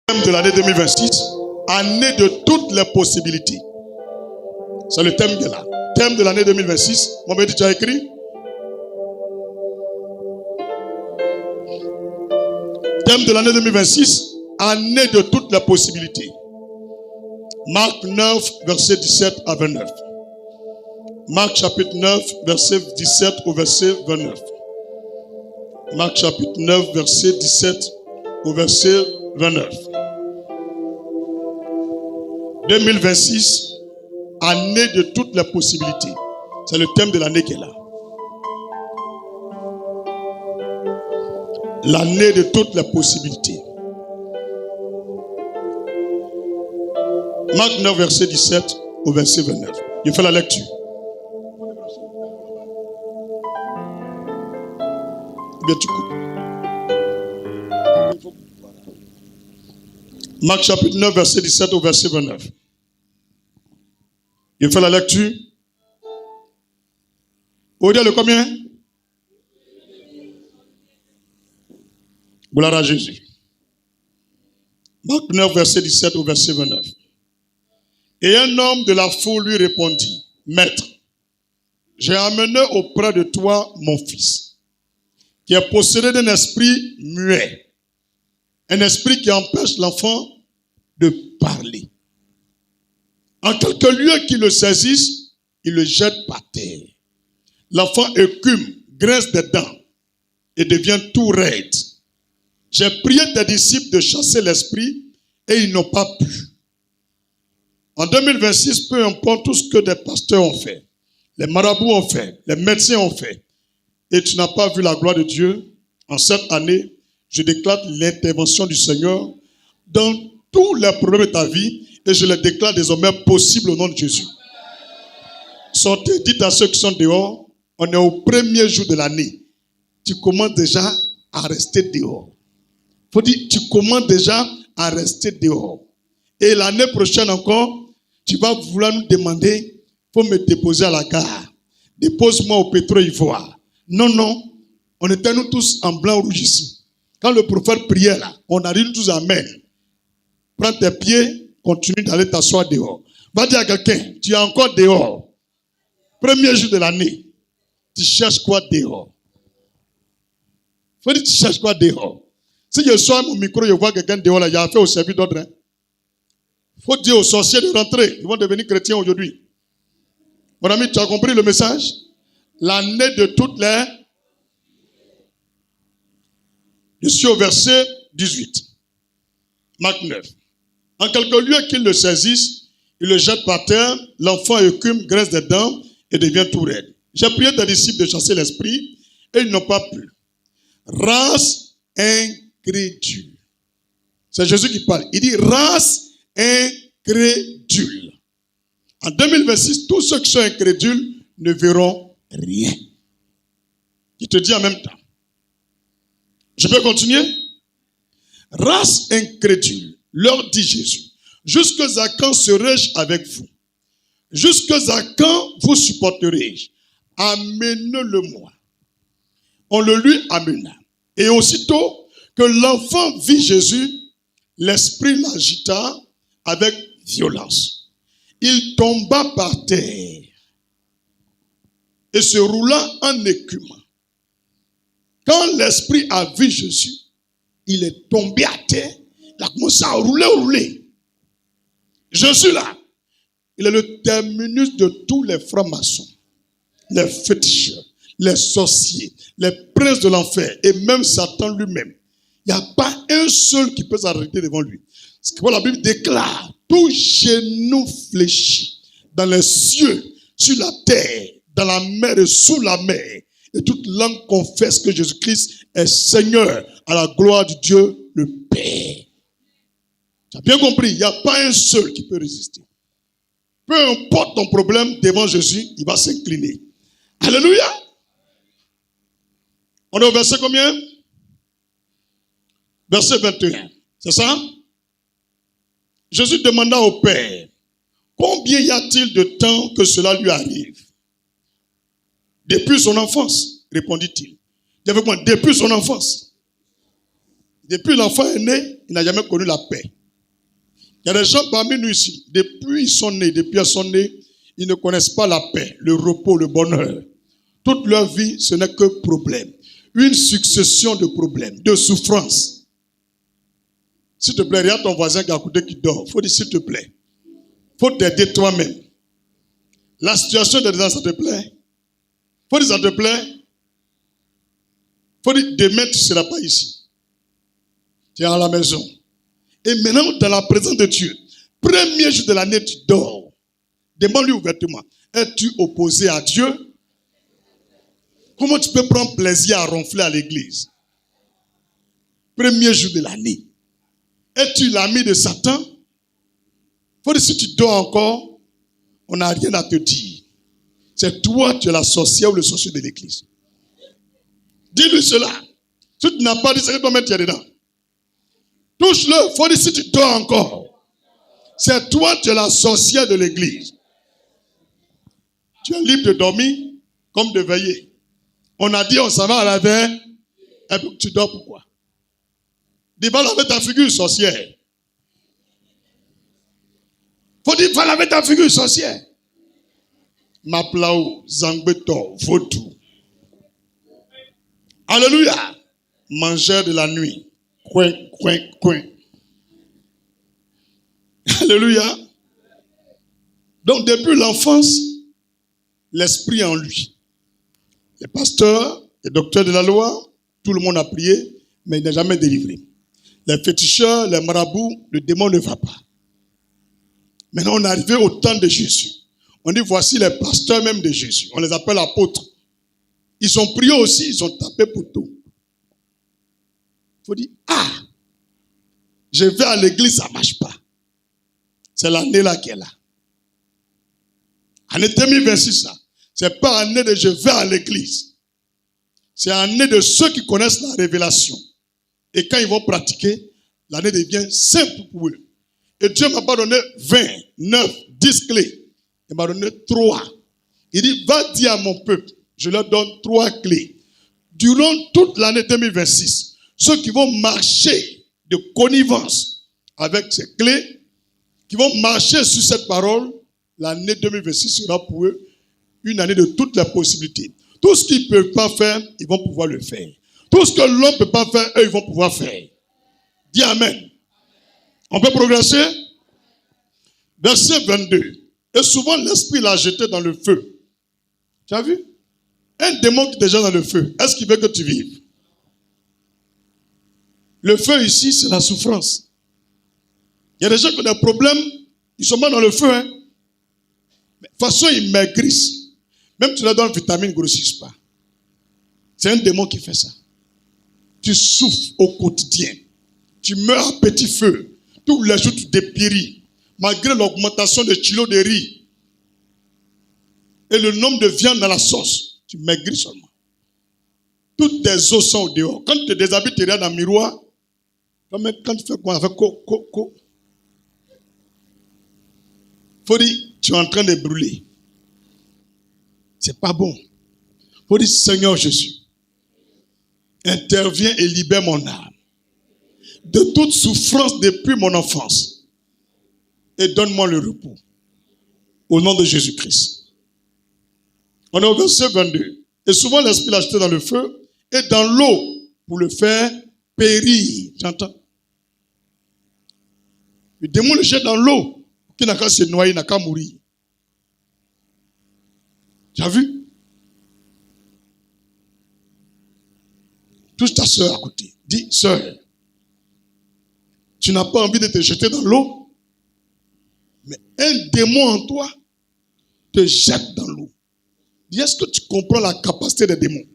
Thème de l'année 2026, année de toutes les possibilités. C'est le thème qui est là. Thème de l'année 2026. Mohamed, tu as écrit? Thème de l'année 2026, année de toutes les possibilités. Marc 9, verset 17 à 29. Marc chapitre 9, verset 17 au verset 29. Marc chapitre 9, verset 17 au verset 29. 2026, année de toutes les possibilités. C'est le thème de l'année qui est là. L'année de toutes les possibilités. Marc 9, verset 17 au verset 29. Je fais la lecture. Bien, tu coupes. Marc chapitre 9, verset 17 au verset 29. Je fais la lecture. Vous dites le combien? Gloire à Jésus. Marc 9, verset 17 au verset 29. Et un homme de la foule lui répondit, Maître, j'ai amené auprès de toi mon fils, qui est possédé d'un esprit muet, un esprit qui empêche l'enfant de parler. En quelque lieu qu'il le saisisse, il le jette par terre. L'enfant écume, grince des dents et devient tout raide. J'ai prié tes disciples de chasser l'esprit et ils n'ont pas pu. En 2026, peu importe tout ce que des pasteurs ont fait, les marabouts ont fait, les médecins ont fait, et tu n'as pas vu la gloire de Dieu, en cette année, je déclare l'intervention du Seigneur dans tous les problèmes de ta vie et je les déclare désormais possibles au nom de Jésus. Sortez, dites à ceux qui sont dehors, on est au premier jour de l'année. Tu commences déjà à rester dehors. Faut dire, tu commences déjà à rester dehors. Et l'année prochaine encore, tu vas vouloir nous demander, faut me déposer à la gare. Dépose-moi au pétro-ivoire. Non, non, on était nous tous en blanc-rouge ici. Quand le prophète priait là, on a dit tous amen. Prends tes pieds, continue d'aller t'asseoir dehors. Va dire à quelqu'un, tu es encore dehors. Premier jour de l'année, tu cherches quoi dehors? Faut dire, tu cherches quoi dehors? Si je sors mon micro, je vois quelqu'un dehors là, il a affaire au service d'ordre. Hein? Faut dire aux sorciers de rentrer. Ils vont devenir chrétiens aujourd'hui. Mon ami, tu as compris le message? L'année de toutes les... Je suis au verset 18. Marc 9. En quelque lieu qu'il le saisisse, il le jette par terre, l'enfant écume, graisse des dents et devient tout raide. J'ai prié tes disciples de chasser l'esprit et ils n'ont pas pu. Race incrédule. C'est Jésus qui parle. Il dit race incrédule. En 2026, tous ceux qui sont incrédules ne verront rien. Il te dit en même temps. Je peux continuer? Race incrédule, leur dit Jésus, jusqu'à quand serai-je avec vous? Jusqu'à quand vous supporterai-je? Amenez-le-moi. On le lui amena. Et aussitôt que l'enfant vit Jésus, l'esprit l'agita avec violence. Il tomba par terre et se roula en écumant. Quand l'esprit a vu Jésus, il est tombé à terre, il a commencé à rouler. Jésus là, il est le terminus de tous les francs-maçons, les féticheurs, les sorciers, les princes de l'enfer et même Satan lui-même. Il n'y a pas un seul qui peut s'arrêter devant lui. Ce que la Bible déclare, tout genou fléchit dans les cieux, sur la terre, dans la mer et sous la mer. Et toute langue confesse que Jésus-Christ est Seigneur à la gloire du Dieu le Père. Tu as bien compris, il n'y a pas un seul qui peut résister. Peu importe ton problème devant Jésus, il va s'incliner. Alléluia. On est au verset combien? Verset 21. C'est ça? Jésus demanda au Père, combien y a-t-il de temps que cela lui arrive? Depuis son enfance, répondit-il. Dis avec moi, depuis son enfance. Depuis l'enfant est né, il n'a jamais connu la paix. Il y a des gens parmi nous ici, depuis ils sont nés, ils ne connaissent pas la paix, le repos, le bonheur. Toute leur vie, ce n'est que problème. Une succession de problèmes, de souffrances. S'il te plaît, regarde ton voisin qui a côté qui dort. Il faut dire s'il te plaît. Il faut t'aider toi-même. La situation de dedans, ça te plaît? Il faut dire ça te plaît? Il faut dire demain, tu ne seras pas ici. Tu es à la maison. Et maintenant, dans la présence de Dieu, premier jour de l'année, tu dors. Demande-lui ouvertement. Es-tu opposé à Dieu? Comment tu peux prendre plaisir à ronfler à l'église? Premier jour de l'année. Es-tu l'ami de Satan? Faut dire, si tu dors encore, on n'a rien à te dire. C'est toi, tu es la sorcière ou le sorcier de l'église. Dis-lui cela. Si tu n'as pas dit, c'est que toi-même tu es dedans. Touche-le. Faut dire, si tu dors encore, c'est toi, tu es la sorcière de l'église. Tu es libre de dormir comme de veiller. On a dit, on s'en va à la veille. Et puis tu dors pourquoi? Dis, va laver ta figure sorcière. Faut dire, va laver ta figure sorcière. Maplao, Zangbeto, Vodou. Alléluia. Mangeur de la nuit. Coin, coin, coin. Alléluia. Donc, depuis l'enfance, l'esprit en lui. Les pasteurs, les docteurs de la loi, tout le monde a prié, mais il n'est jamais délivré. Les féticheurs, les marabouts, le démon ne va pas. Maintenant, on est arrivé au temps de Jésus. On dit, voici les pasteurs même de Jésus. On les appelle apôtres. Ils ont prié aussi, ils ont tapé pour tout. Il faut dire, je vais à l'église, ça ne marche pas. C'est l'année là qui est là. Année 2026, ça. C'est pas année de je vais à l'église. C'est année de ceux qui connaissent la révélation. Et quand ils vont pratiquer, l'année devient simple pour eux. Et Dieu m'a pas donné 20, 9, 10 clés. Il m'a donné 3. Il dit, va dire à mon peuple, je leur donne 3 clés. Durant toute l'année 2026, ceux qui vont marcher de connivence avec ces clés, qui vont marcher sur cette parole, l'année 2026 sera pour eux une année de toutes les possibilités. Tout ce qu'ils ne peuvent pas faire, ils vont pouvoir le faire. Tout ce que l'homme ne peut pas faire, eux, ils vont pouvoir faire. Dis Amen. On peut progresser? Verset 22. Et souvent, l'esprit l'a jeté dans le feu. Tu as vu? Un démon qui est déjà dans le feu, est-ce qu'il veut que tu vives? Le feu ici, c'est la souffrance. Il y a des gens qui ont des problèmes, ils sont mal dans le feu. Hein? Mais de toute façon, ils maigrissent. Même tu leur donnes vitamines, ils ne grossissent pas. C'est un démon qui fait ça. Tu souffres au quotidien. Tu meurs à petit feu. Tous les jours, tu dépéris. Malgré l'augmentation des kilos de riz et le nombre de viande dans la sauce, tu maigris seulement. Toutes tes os sont au dehors. Quand tu te déshabilles, tu regardes dans le miroir. Quand tu fais quoi? Avec faut dire, tu es en train de brûler. C'est pas bon. Faut dire, Seigneur Jésus, interviens et libère mon âme de toute souffrance depuis mon enfance et donne-moi le repos. Au nom de Jésus-Christ. On est au verset 22. Et souvent l'esprit l'a jeté dans le feu et dans l'eau pour le faire périr. J'entends. Le démon le jette dans l'eau. Qui n'a qu'à se noyer, n'a qu'à mourir. Tu as vu? Touche ta soeur à côté. Dis, soeur, tu n'as pas envie de te jeter dans l'eau, mais un démon en toi te jette dans l'eau. Dis, est-ce que tu comprends la capacité des démons?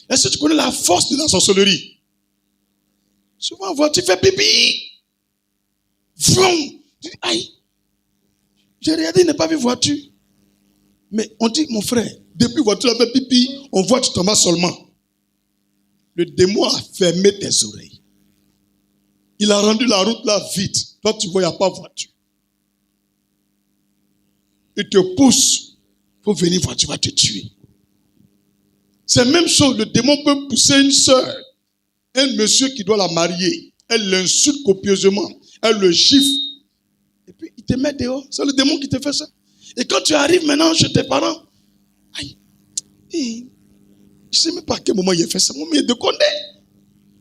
Est-ce que tu connais la force de la sorcellerie? Souvent, tu fais pipi. Vroom. Tu dis, aïe. J'ai regardé, il n'a pas vu voiture. Mais on dit, mon frère, depuis voiture, tu as fait pipi, on voit que tu t'en vas seulement. Le démon a fermé tes oreilles. Il a rendu la route là vide. Toi, tu vois, il n'y a pas de voiture. Il te pousse. Il faut venir voir, tu vas te tuer. C'est la même chose. Le démon peut pousser une sœur Un monsieur qui doit la marier, elle l'insulte copieusement, elle le gifle. Et puis il te met dehors. C'est le démon qui te fait ça. Et quand tu arrives maintenant chez tes parents, aïe, je ne sais même pas à quel moment il a fait ça. Moi, mais de condé.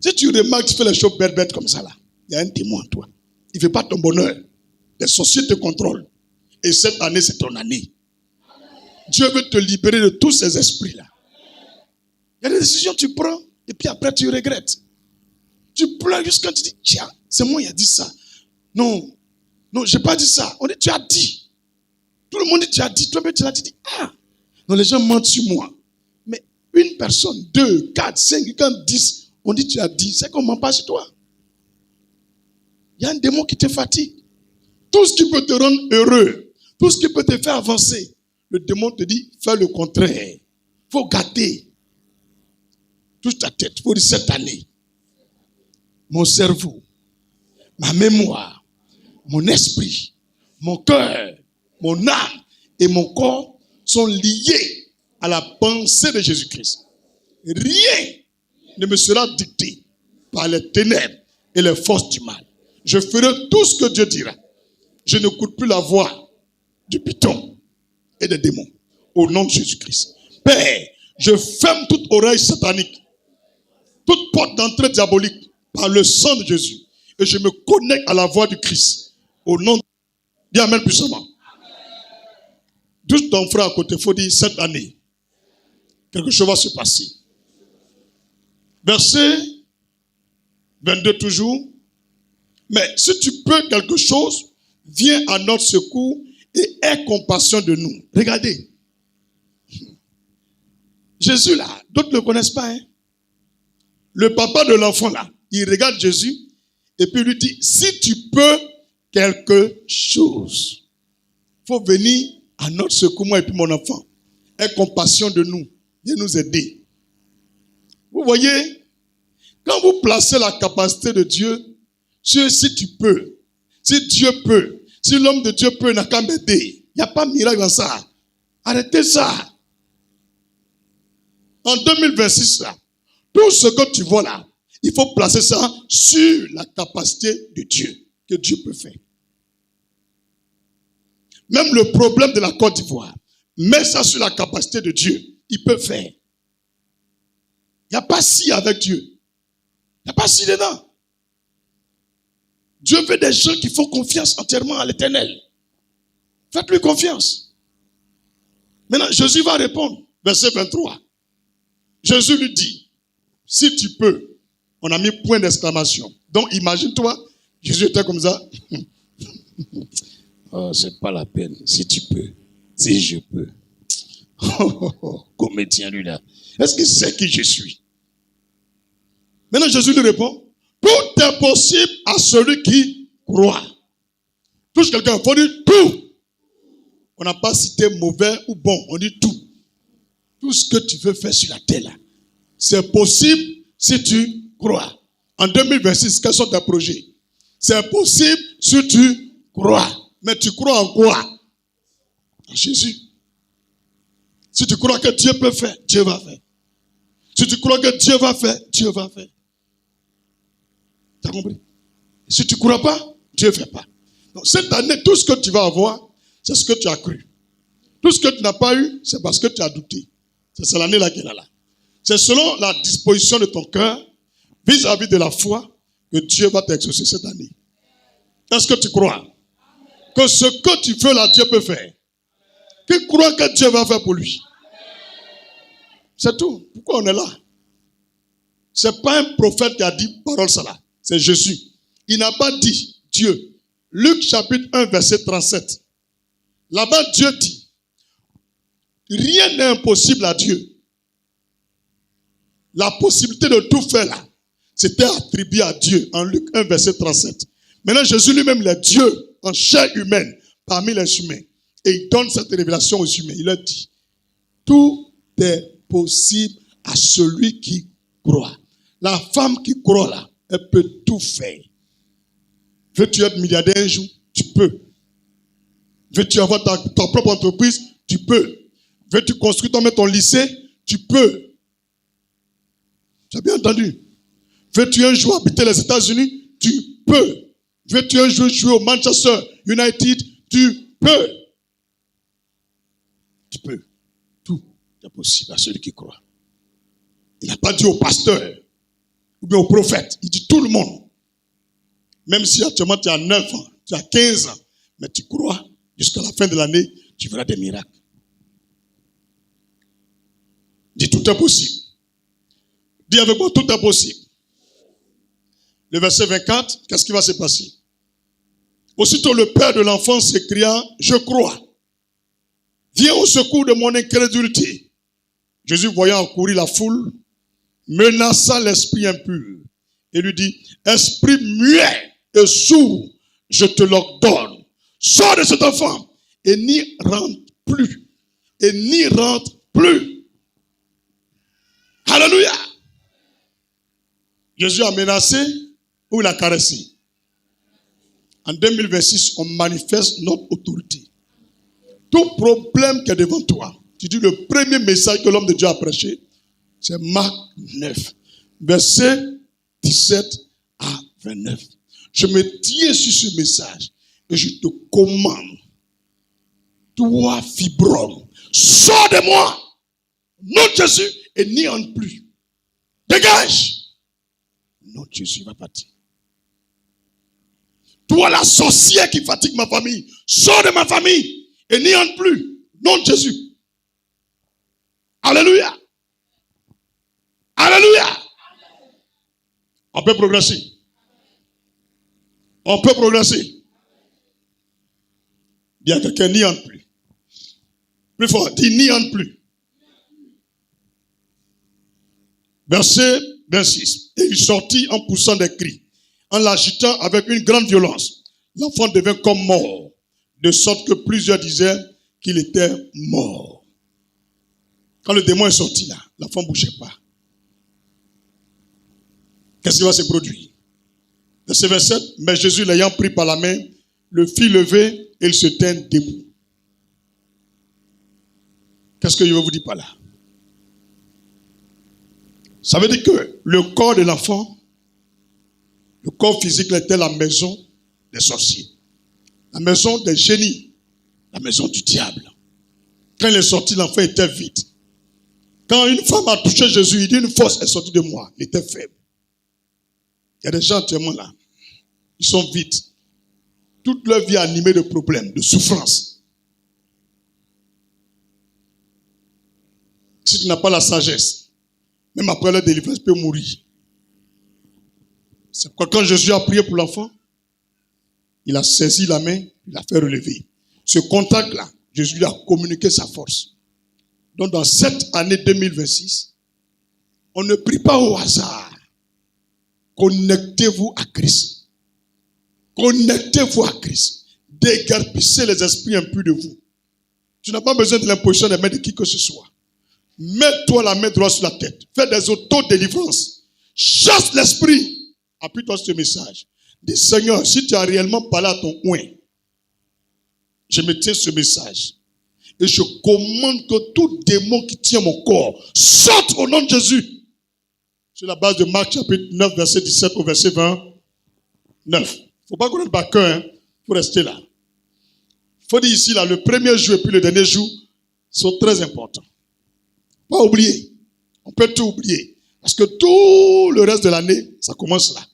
Si tu remarques, tu fais les choses bêtes comme ça là, il y a un démon en toi. Il ne fait pas ton bonheur. Les sorciers te contrôlent. Et cette année, c'est ton année. Dieu veut te libérer de tous ces esprits-là. Il y a des décisions que tu prends et puis après tu regrettes. Tu pleures jusqu'à quand tu dis, tiens, c'est moi qui a dit ça. Non, je n'ai pas dit ça. On dit, tu as dit. Tout le monde dit, tu as dit. Toi-même, tu l'as dit. Ah, non, les gens mentent sur moi. Mais une personne, 2, 4, 5, quand 10, on dit, tu as dit. C'est qu'on ne ment pas sur toi. Il y a un démon qui te fatigue. Tout ce qui peut te rendre heureux, tout ce qui peut te faire avancer, le démon te dit, fais le contraire. Il faut gâter. Touche ta tête. Il faut dire cette année. Mon cerveau, ma mémoire, mon esprit, mon cœur, mon âme et mon corps sont liés à la pensée de Jésus-Christ. Rien ne me sera dicté par les ténèbres et les forces du mal. Je ferai tout ce que Dieu dira. Je n'écoute plus la voix du python et des démons. Au nom de Jésus-Christ. Père, je ferme toute oreille satanique, toute porte d'entrée diabolique par le sang de Jésus. Et je me connecte à la voix du Christ. Au nom de... Dis amen puissamment. Touche ton frère à côté, il faut dire cette année, quelque chose va se passer. Verset 22 toujours. Mais si tu peux quelque chose, viens à notre secours et aie compassion de nous. Regardez. Jésus là, d'autres ne le connaissent pas. Hein? Le papa de l'enfant là, il regarde Jésus et puis il lui dit, si tu peux quelque chose, il faut venir à notre secours, moi et puis mon enfant. Aie compassion de nous. Viens nous aider. Vous voyez, quand vous placez la capacité de Dieu, sur si tu peux, si Dieu peut, si l'homme de Dieu peut, n'a qu'à m'aider. Il n'y a pas de miracle dans ça. Arrêtez ça. En 2026, là, tout ce que tu vois là, il faut placer ça sur la capacité de Dieu, que Dieu peut faire. Même le problème de la Côte d'Ivoire, mets ça sur la capacité de Dieu. Il peut faire. Il n'y a pas si avec Dieu. Il n'y a pas si dedans. Dieu veut des gens qui font confiance entièrement à l'Éternel. Faites-lui confiance. Maintenant, Jésus va répondre. Verset 23. Jésus lui dit, si tu peux, on a mis point d'exclamation. Donc, imagine-toi, Jésus était comme ça. Oh, c'est pas la peine. Si tu peux, si je peux. Comédien, lui là. Est-ce qu'il sait qui je suis? Maintenant, Jésus lui répond, tout est possible à celui qui croit. Touche quelqu'un, il faut dire tout. On n'a pas cité mauvais ou bon, on dit tout. Tout ce que tu veux faire sur la terre là, c'est possible si tu crois. En 2026, quels sont tes projets? C'est possible si tu crois. Mais tu crois en quoi? En Jésus. Si tu crois que Dieu peut faire, Dieu va faire. Si tu crois que Dieu va faire, Dieu va faire. Tu as compris? Si tu ne crois pas, Dieu ne fait pas. Donc, cette année, tout ce que tu vas avoir, c'est ce que tu as cru. Tout ce que tu n'as pas eu, c'est parce que tu as douté. C'est l'année là qu'elle est là. C'est selon la disposition de ton cœur, vis-à-vis de la foi, que Dieu va t'exaucer cette année. Est-ce que tu crois? Que ce que tu veux là, Dieu peut faire. Qui croit que Dieu va faire pour lui? C'est tout. Pourquoi on est là? Ce n'est pas un prophète qui a dit parole ça là. C'est Jésus. Il n'a pas dit Dieu. Luc chapitre 1 verset 37. Là-bas Dieu dit, rien n'est impossible à Dieu. La possibilité de tout faire là, c'était attribué à Dieu en Luc 1 verset 37. Maintenant Jésus lui-même il est Dieu en chair humaine parmi les humains. Et il donne cette révélation aux humains. Il leur dit, tout est possible à celui qui croit. La femme qui croit là, elle peut tout faire. Veux-tu être milliardaire un jour? Tu peux. Veux-tu avoir ta propre entreprise? Tu peux. Veux-tu construire ton lycée? Tu peux. Tu as bien entendu? Veux-tu un jour habiter les États-Unis? Tu peux. Veux-tu un jour jouer au Manchester United? Tu peux. Tu peux. Tout est possible à celui qui croit. Il n'a pas dit au pasteur ou bien au prophète. Il dit tout le monde. Même si actuellement tu as 9 ans, tu as 15 ans, mais tu crois, jusqu'à la fin de l'année, tu verras des miracles. Dis tout est possible. Dis avec moi, tout est possible. Le verset 24, qu'est-ce qui va se passer? Aussitôt le père de l'enfant s'écria, je crois. Viens au secours de mon incrédulité. Jésus, voyant courir la foule, menaça l'esprit impur et lui dit, esprit muet et sourd, je te l'ordonne. Sors de cet enfant et n'y rentre plus. Et n'y rentre plus. Alléluia. Jésus a menacé ou il a caressé? En 2026, on manifeste notre autorité. Tout problème qui est devant toi, tu dis le premier message que l'homme de Dieu a prêché, c'est Marc 9, verset 17 à 29. Je me tiens sur ce message et je te commande, toi fibrome, sors de moi, nom de Jésus, et n'y entre plus. Dégage. Non, Jésus va partir. Toi la sorcière qui fatigue ma famille, sors de ma famille et n'y entre plus. Non, Jésus. Alléluia. Alléluia. On peut progresser. On peut progresser. Dis à quelqu'un, n'y entre plus. Plus fort, dis n'y entre plus. Verset 26. Et il sortit en poussant des cris, en l'agitant avec une grande violence. L'enfant devint comme mort, de sorte que plusieurs disaient qu'il était mort. Quand le démon est sorti là, l'enfant ne bougeait pas. Qu'est-ce qui va se produire? Verset 27. Mais Jésus, l'ayant pris par la main, le fit lever et il se tint debout. Qu'est-ce que je veux vous dire par là? Ça veut dire que le corps de l'enfant, le corps physique était la maison des sorciers, la maison des génies, la maison du diable. Quand il est sorti, l'enfant était vide. Quand une femme a touché Jésus, il dit une force est sortie de moi. Il était faible. Il y a des gens actuellement là, ils sont vides. Toute leur vie animée de problèmes, de souffrances. Si tu n'as pas la sagesse, même après la délivrance, tu peux mourir. C'est pourquoi quand Jésus a prié pour l'enfant, il a saisi la main, il l'a fait relever. Ce contact-là, Jésus lui a communiqué sa force. Donc dans cette année 2026, on ne prie pas au hasard. Connectez-vous à Christ. Connectez-vous à Christ. Déguerpissez les esprits impurs de vous. Tu n'as pas besoin de l'imposition des mains de qui que ce soit. Mets-toi la main droite sur la tête. Fais des auto-délivrances. Chasse l'esprit. Appuie-toi sur ce message. Dis, Seigneur, si tu as réellement parlé à ton oint, je me tiens ce message. Et je commande que tout démon qui tient mon corps sorte au nom de Jésus. Sur la base de Marc chapitre 9, verset 17 au verset 29. Il ne faut pas connaître par cœur, hein, pour rester là. Il faut dire ici, là, le premier jour et puis le dernier jour sont très importants. Pas oublier. On peut tout oublier. Parce que tout le reste de l'année, ça commence là.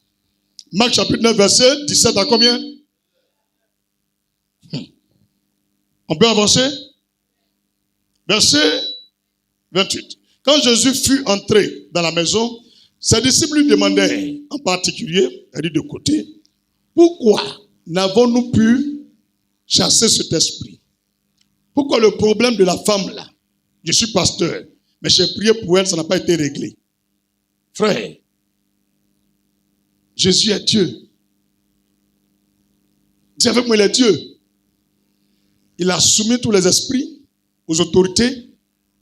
Marc chapitre 9, verset 17 à combien? On peut avancer? Verset 28. Quand Jésus fut entré dans la maison, ses disciples lui demandaient, en particulier, elle dit de côté, pourquoi n'avons-nous pu chasser cet esprit? Pourquoi le problème de la femme là? Je suis pasteur, mais j'ai prié pour elle, ça n'a pas été réglé. Frère, Jésus est Dieu. Dis avec moi, il est Dieu. Il a soumis tous les esprits aux autorités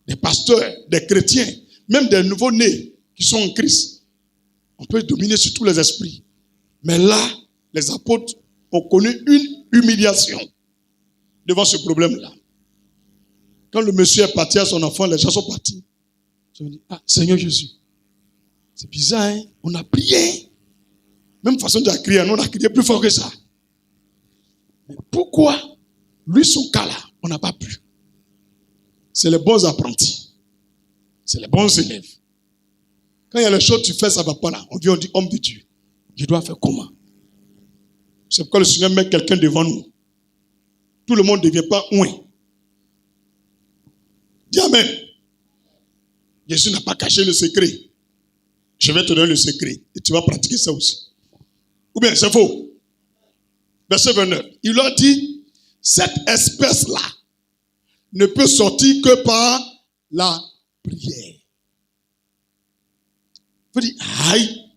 des pasteurs, des chrétiens, même des nouveaux-nés qui sont en Christ. On peut dominer sur tous les esprits. Mais là, les apôtres ont connu une humiliation devant ce problème-là. Quand le monsieur est parti à son enfant, les gens sont partis. Ils ont dit, ah, Seigneur Jésus, C'est bizarre, hein? On a prié. Même façon de crier, nous on a crié plus fort que ça. Mais pourquoi, lui, son cas là, on n'a pas pu? C'est les bons apprentis. C'est les bons élèves. Quand il y a les choses, tu fais, ça ne va pas là. On dit, homme de Dieu. Je dois faire comment? C'est pourquoi le Seigneur met quelqu'un devant nous. Tout le monde ne devient pas ouin. Dis Amen. Jésus n'a pas caché le secret. Je vais te donner le secret. Et tu vas pratiquer ça aussi. Ou bien c'est faux. Verset 29. Il leur dit, cette espèce-là ne peut sortir que par la prière. Vous dites, aïe.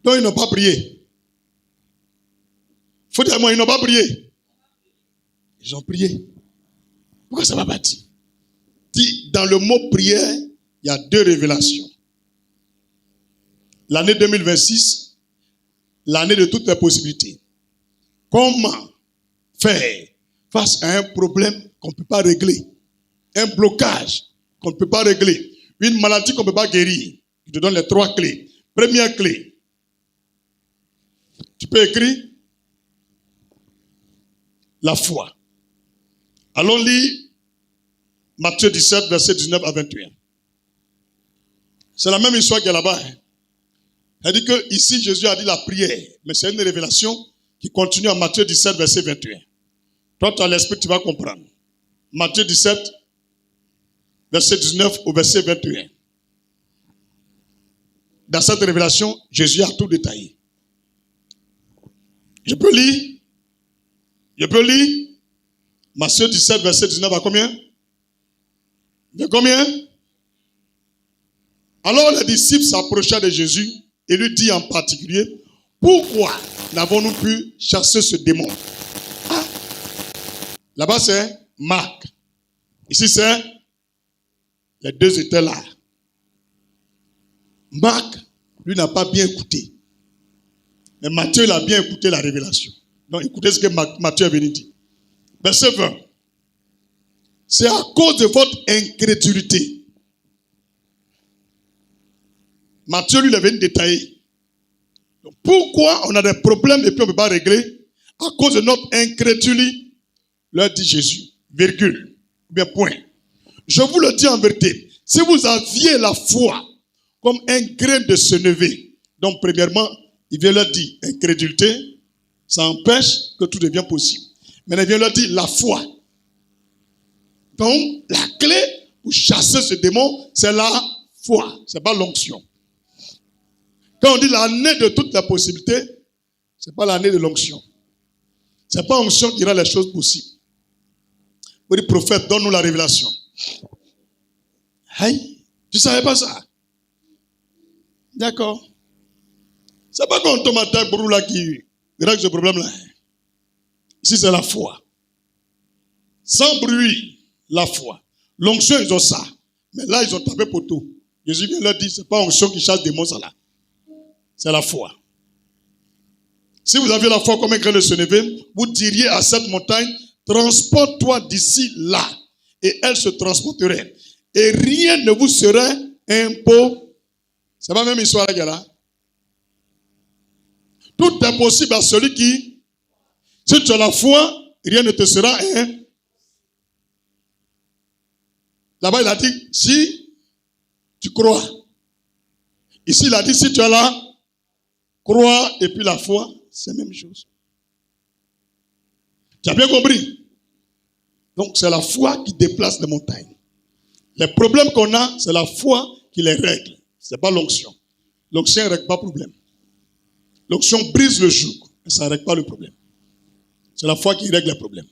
Donc ils n'ont pas prié. Faut dire, moi, ils n'ont pas prié. Ils ont prié. Pourquoi ça va bâtir? Dit, dans le mot prière, il y a deux révélations. L'année 2026, l'année de toutes les possibilités. Comment faire face à un problème qu'on ne peut pas régler? Un blocage qu'on ne peut pas régler. Une maladie qu'on ne peut pas guérir. Je te donne les 3 clés. Première clé. Tu peux écrire la foi. Allons lire Matthieu 17, verset 19 à 21. C'est la même histoire qu'il y a là-bas. Elle dit que ici Jésus a dit la prière, mais c'est une révélation qui continue en Matthieu 17, verset 21. Toi, tu as l'esprit, tu vas comprendre. Matthieu 17, verset 19 au verset 21. Dans cette révélation, Jésus a tout détaillé. Je peux lire Matthieu 17, verset 19 à combien? De combien? Alors les disciples s'approchèrent de Jésus et lui dit en particulier, pourquoi n'avons-nous pu chasser ce démon? Ah. Là-bas c'est Marc. Ici c'est les deux étaient là. Marc, lui, n'a pas bien écouté. Mais Matthieu, il a bien écouté la révélation. Donc écoutez ce que Matthieu est venu dire. Verset 20. C'est à cause de votre incrédulité. Matthieu, lui, il avait détaillé. Donc, pourquoi on a des problèmes et puis on ne peut pas régler? À cause de notre incrédulité, leur dit Jésus, virgule, bien point. Je vous le dis en vérité, si vous aviez la foi comme un grain de sénévé, donc premièrement, il vient leur dire, incrédulité, ça empêche que tout devienne possible. Mais il vient leur dire, la foi. Donc, la clé pour chasser ce démon, c'est la foi, ce n'est pas l'onction. Quand on dit l'année de toutes les possibilités, ce n'est pas l'année de l'onction. Ce n'est pas l'onction qui rend les choses possibles. Vous dites, prophète, donne-nous la révélation. Hey, tu ne savais pas ça? D'accord. C'est pas qu'on tombe à terre pour là qui règle ce problème-là. Ici, c'est la foi. Sans bruit, la foi. L'onction, ils ont ça. Mais là, ils ont tapé pour tout. Jésus vient leur dire, c'est pas l'onction qui chasse des démons, ça là. C'est la foi. Si vous aviez la foi comme un grain de sénévé, vous diriez à cette montagne, transporte-toi d'ici là. Et elle se transporterait. Et rien ne vous serait impossible. C'est pas la même histoire là. Tout est possible à celui qui, si tu as la foi, rien ne te sera Là-bas, il a dit, si tu crois. Ici, il a dit, si tu as la croix et puis la foi, c'est la même chose. Tu as bien compris? Donc, c'est la foi qui déplace les montagnes. Les problèmes qu'on a, c'est la foi qui les règle. Ce n'est pas l'onction. L'onction ne règle pas le problème. L'onction brise le joug, mais ça ne règle pas le problème. C'est la foi qui règle les problèmes.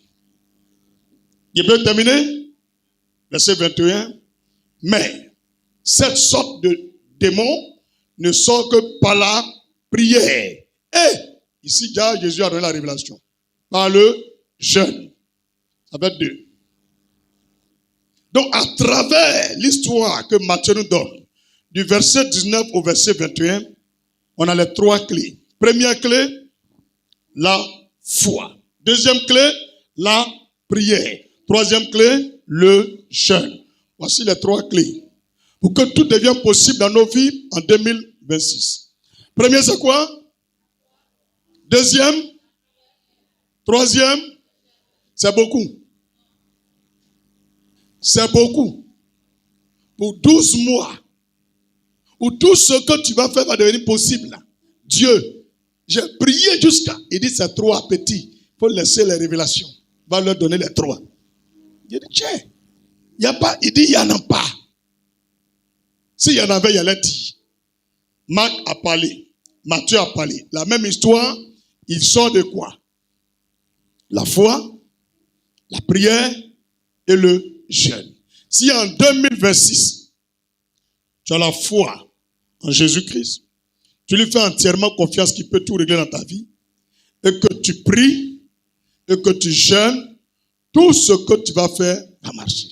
Il peut terminer? Verset 21. Mais cette sorte de démon ne sort que par la prière. Et ici, déjà, Jésus a donné la révélation. Par le jeûne. Ça va être 2. Donc, à travers l'histoire que Matthieu nous donne, du verset 19 au verset 21, on a les 3 clés. Première clé, la foi. Deuxième clé, la prière. Troisième clé, le jeûne. Voici les 3 clés pour que tout devienne possible dans nos vies en 2026. Premier, c'est quoi? Deuxième? Troisième? C'est beaucoup. C'est beaucoup. Pour 12 mois, où tout ce que tu vas faire va devenir possible. Dieu, j'ai prié jusqu'à... Il dit, c'est trop petit. Il faut laisser les révélations. Il va leur donner les trois. Il dit, tiens, il n'y a pas... Il dit, il n'y en a pas. S'il y en avait, il allait dire. Marc a parlé. Matthieu a parlé. La même histoire, il sort de quoi? La foi, la prière et le jeûne. Si en 2026, tu as la foi en Jésus-Christ, tu lui fais entièrement confiance qu'il peut tout régler dans ta vie, et que tu pries, et que tu jeûnes, tout ce que tu vas faire va marcher.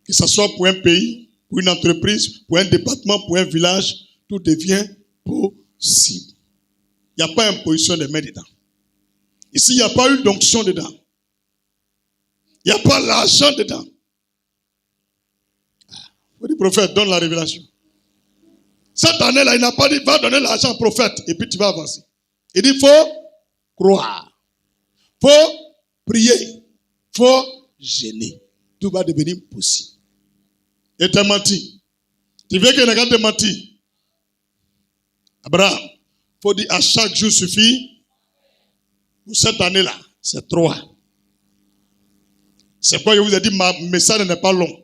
Que ce soit pour un pays, pour une entreprise, pour un département, pour un village, tout devient possible. Il n'y a pas imposition des mains dedans. Ici, il n'y a pas eu d'onction dedans. Il n'y a pas l'argent dedans. Le prophète donne la révélation. Cette année-là, il n'a pas dit, va donner l'argent au prophète, et puis tu vas avancer. Il dit, il faut croire. Il faut prier. Il faut gêner. Tout va devenir possible. Et t'as menti. Tu veux qu'il n'y ait pas de menti. Abraham, il faut dire à chaque jour suffit. Pour cette année-là, c'est 3. C'est quoi je vous ai dit, ma message n'est pas long.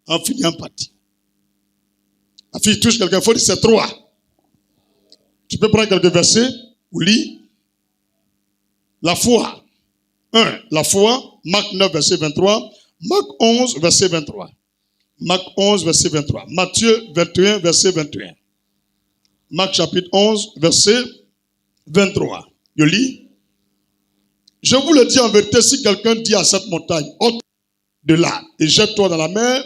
En finissant partie. La fille touche quelqu'un, il faut dire c'est 3. Tu peux prendre quelques versets ou lire. La foi. 1. La foi. Marc 9, verset 23. Marc 11, verset 23. Marc 11, verset 23. Matthieu 21, verset 21. Marc chapitre 11, verset 23. Je lis. Je vous le dis en vérité, si quelqu'un dit à cette montagne, ôte de là et jette-toi dans la mer,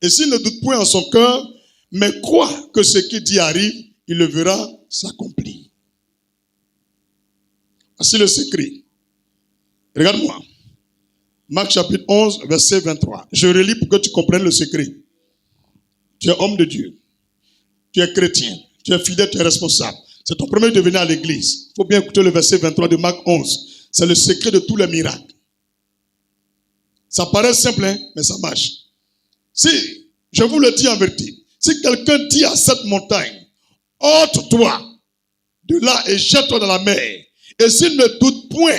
et s'il ne doute point en son cœur, mais croit que ce qu'il dit arrive, il le verra s'accomplir. Voici le secret. Regarde-moi. Marc chapitre 11, verset 23. Je relis pour que tu comprennes le secret. Tu es homme de Dieu. Tu es chrétien. Tu es fidèle, tu es responsable. C'est ton premier de venir à l'église. Il faut bien écouter le verset 23 de Marc 11. C'est le secret de tous les miracles. Ça paraît simple, hein, mais ça marche. Si, je vous le dis en vérité, si quelqu'un dit à cette montagne, ôte-toi de là et jette-toi dans la mer, et s'il ne doute point,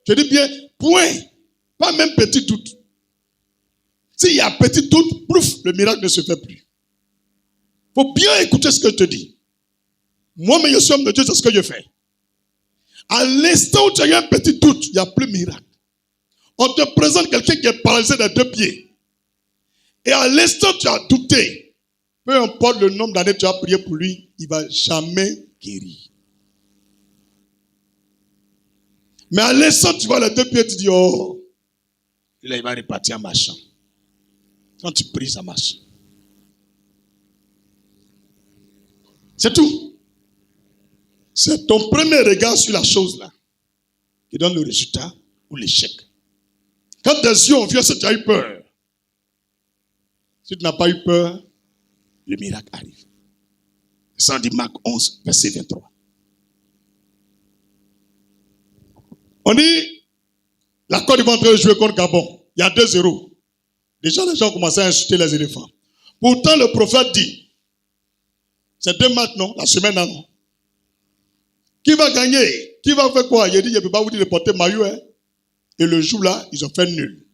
je dis bien point, pas même petit doute. S'il y a petit doute, plouf, le miracle ne se fait plus. Il faut bien écouter ce que je te dis. Moi, mais je suis homme de Dieu, c'est ce que je fais. À l'instant où tu as eu un petit doute, il n'y a plus de miracle. On te présente quelqu'un qui est paralysé des 2 pieds. Et à l'instant où tu as douté, peu importe le nombre d'années que tu as prié pour lui, il ne va jamais guérir. Mais à l'instant où tu vois les 2 pieds, tu dis, oh, là il va repartir en marchant. Quand tu pries, ça marche. C'est tout. C'est ton premier regard sur la chose là qui donne le résultat ou l'échec. Quand tes yeux ont vu, c'est que tu as eu peur. Si tu n'as pas eu peur, le miracle arrive. Ça dit Marc 11, verset 23. On dit, la Côte d'Ivoire va jouer contre Gabon. Il y a 2-0. Déjà, les gens ont commencé à insulter les éléphants. Pourtant, le prophète dit, c'est 2 matchs, non? La semaine, non? Qui va gagner? Qui va faire quoi? Il a dit, je ne peux pas vous dire de porter maillot. Hein? Et le jour-là, ils ont fait nul.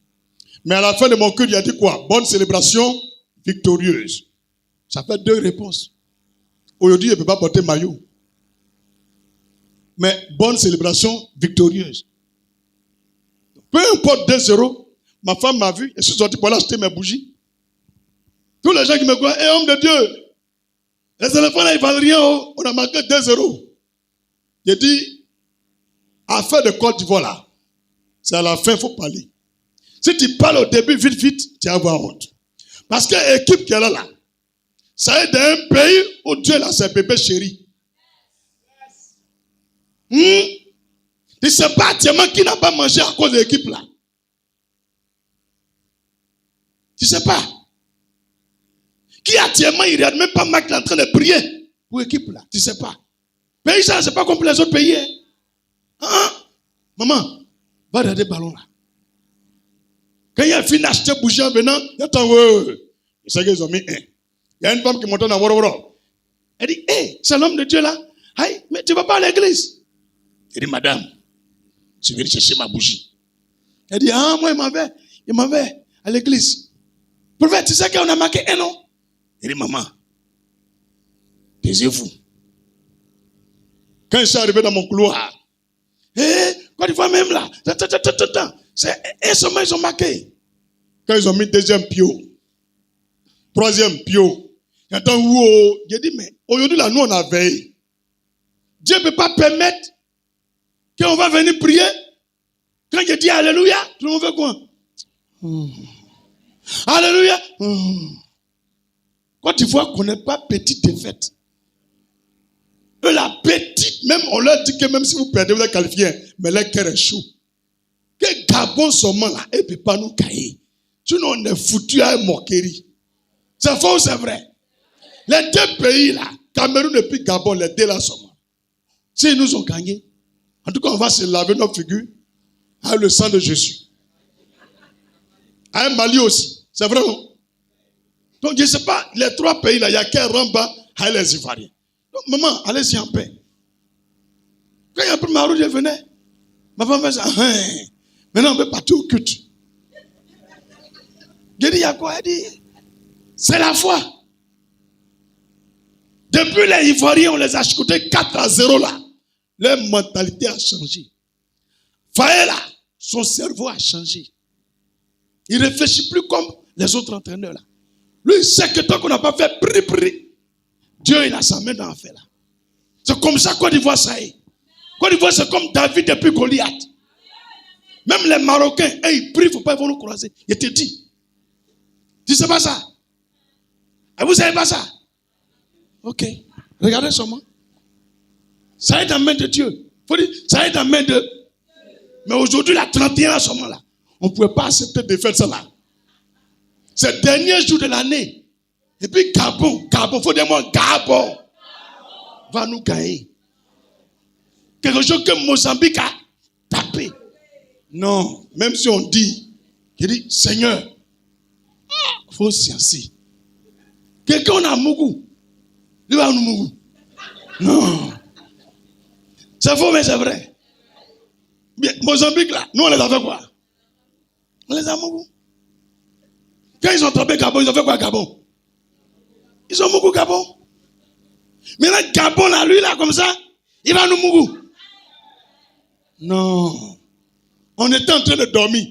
Mais à la fin de mon culte, il a dit quoi? Bonne célébration, victorieuse. Ça fait 2 réponses. Aujourd'hui, je ne peux pas porter maillot. Mais bonne célébration, victorieuse. Peu importe 2-0, ma femme m'a vu, et je suis sorti pour aller acheter mes bougies. Tous les gens qui me croient, hé, homme de Dieu, les éléphants là, ils ne valent rien, oh. On a marqué 2-0. J'ai dit, affaire de Côte d'Ivoire là, c'est à la fin, il faut parler. Si tu parles au début, vite, tu vas avoir honte. Parce que l'équipe qui est là, ça est d'un pays où Dieu a ses bébés chéris. Tu sais pas actuellement qui n'a pas mangé à cause de l'équipe là. Tu ne sais pas. Qui actuellement, il ne regarde même pas Marc en train de prier pour l'équipe là. Tu ne sais pas. Pays ça, c'est pas comme pour les autres pays. Hein? Maman, va regarder le ballon là. Quand il a fini d'acheter bougie en venant, il attend, ouais. Il sait qu'ils ont mis un. Il y a une femme qui monte dans Woro. Elle dit, hé, c'est l'homme de Dieu là. Hey, mais tu ne vas pas à l'église. Il dit, madame, je vais chercher ma bougie. Elle dit, ah, moi, il m'avait à l'église. Prophète, tu sais qu'on a marqué un nom? Il dit, maman, taisez-vous. Quand je suis arrivé dans mon couloir, quand tu vois même là, c'est un sommet, ils ont marqué. Quand ils ont mis deuxième pio, troisième pio, j'entends, wow, j'ai dit, mais aujourd'hui là, nous on a veillé. Dieu ne peut pas permettre qu'on va venir prier. Quand je dis Alléluia, tout le monde fait quoi? Alléluia. Quand tu vois qu'on n'est pas petite défaite, eux la petite, même on leur dit que même si vous perdez, vous êtes qualifié, mais leur cœur est chaud. Que Gabon seulement là, il ne peut pas nous cailler. Sinon on est foutu à une moquerie. C'est faux ou c'est vrai? Les deux pays là, Cameroun et puis Gabon, les deux là seulement. S'ils nous ont gagnés, en tout cas on va se laver nos figures avec le sang de Jésus. À Mali aussi. C'est vrai, non? Donc, je ne sais pas, les trois pays là, il y a qu'un Ramba, à les Ivoiriens. Donc, maman, allez-y en paix. Quand il y a un peu Marou, je venais. Ma femme fait ça. Maintenant, on peut partir au culte. Je dis, il y a quoi? Elle dit, c'est la foi. Depuis les Ivoiriens, on les a écoutés 4-0 là. Leur mentalité a changé. Faël là, son cerveau a changé. Il ne réfléchit plus comme les autres entraîneurs là. Lui, il sait que tant qu'on n'a pas fait pri, Dieu, il a sa main dans l'affaire là. C'est comme ça Côte d'Ivoire, ça est. Côte d'Ivoire, c'est comme David depuis Goliath. Même les Marocains, ils prient, il ne faut pas, ils vont nous croiser. Il te dit. Tu ne sais pas ça? Et vous ne savez pas ça? Ok. Regardez seulement. Ça est dans la main de Dieu. Faut dire, ça est dans la main de... Mais aujourd'hui, la 31 à ce moment-là, on ne pouvait pas accepter de faire ça là. C'est le dernier jour de l'année. Et puis Gabon, il faut dire moi, Gabon va nous gagner. Quelque chose que Mozambique a tapé. Non, même si on dit, il dit, Seigneur, il faut sciencer. Quelqu'un a Mougou. Lui a Mougou. Non. C'est faux, mais c'est vrai. Bien, Mozambique là, nous on les a fait quoi? On les a Mougou. Quand ils ont attrapé Gabon, ils ont fait quoi Gabon? Ils ont Mougou Gabon. Maintenant Gabon là, lui là comme ça, il va nous Mougou. Non. On était en train de dormir.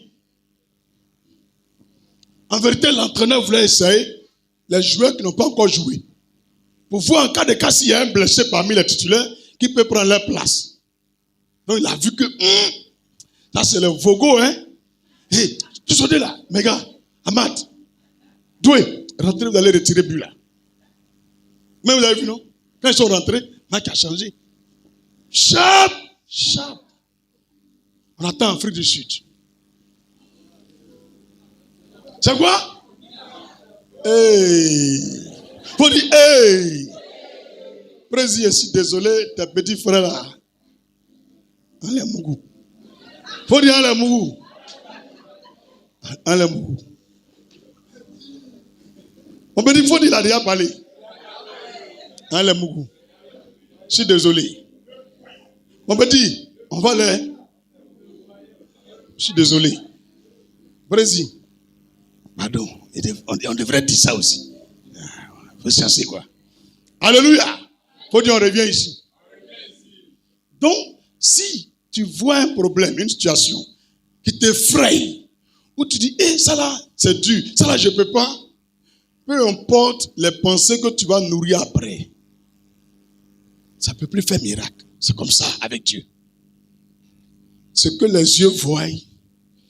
En vérité, l'entraîneur voulait essayer les joueurs qui n'ont pas encore joué. Pour voir en cas de cas s'il y a un blessé parmi les titulaires qui peut prendre leur place. Donc il a vu que ça c'est le Vogo, hein. Hey, tu sortais là, mes gars, Ahmad, Doué, rentrez, vous allez retirer but là. Mais vous avez vu, non? Quand ils sont rentrés, Mac a changé. Chap. On attend Afrique du Sud. C'est quoi? Hey. Faut dire, hey. Président, je suis désolé, tes petits frères là. Allez, Mougou. Faut dire, allez, Mougou. Allez, Mougou. On me dit, il faut dire, il a déjà parlé. Allez, Mougou. Je suis désolé. On me dit, on va aller. Je suis désolé. Président. Pardon. On devrait dire ça aussi. Il faut chercher quoi. Alléluia. Il faut dire, on revient ici. Donc, si tu vois un problème, une situation qui t'effraie, où tu dis, ça là, c'est dur, ça là, je ne peux pas. Peu importe les pensées que tu vas nourrir après, ça ne peut plus faire miracle. C'est comme ça avec Dieu. Ce que les yeux voient,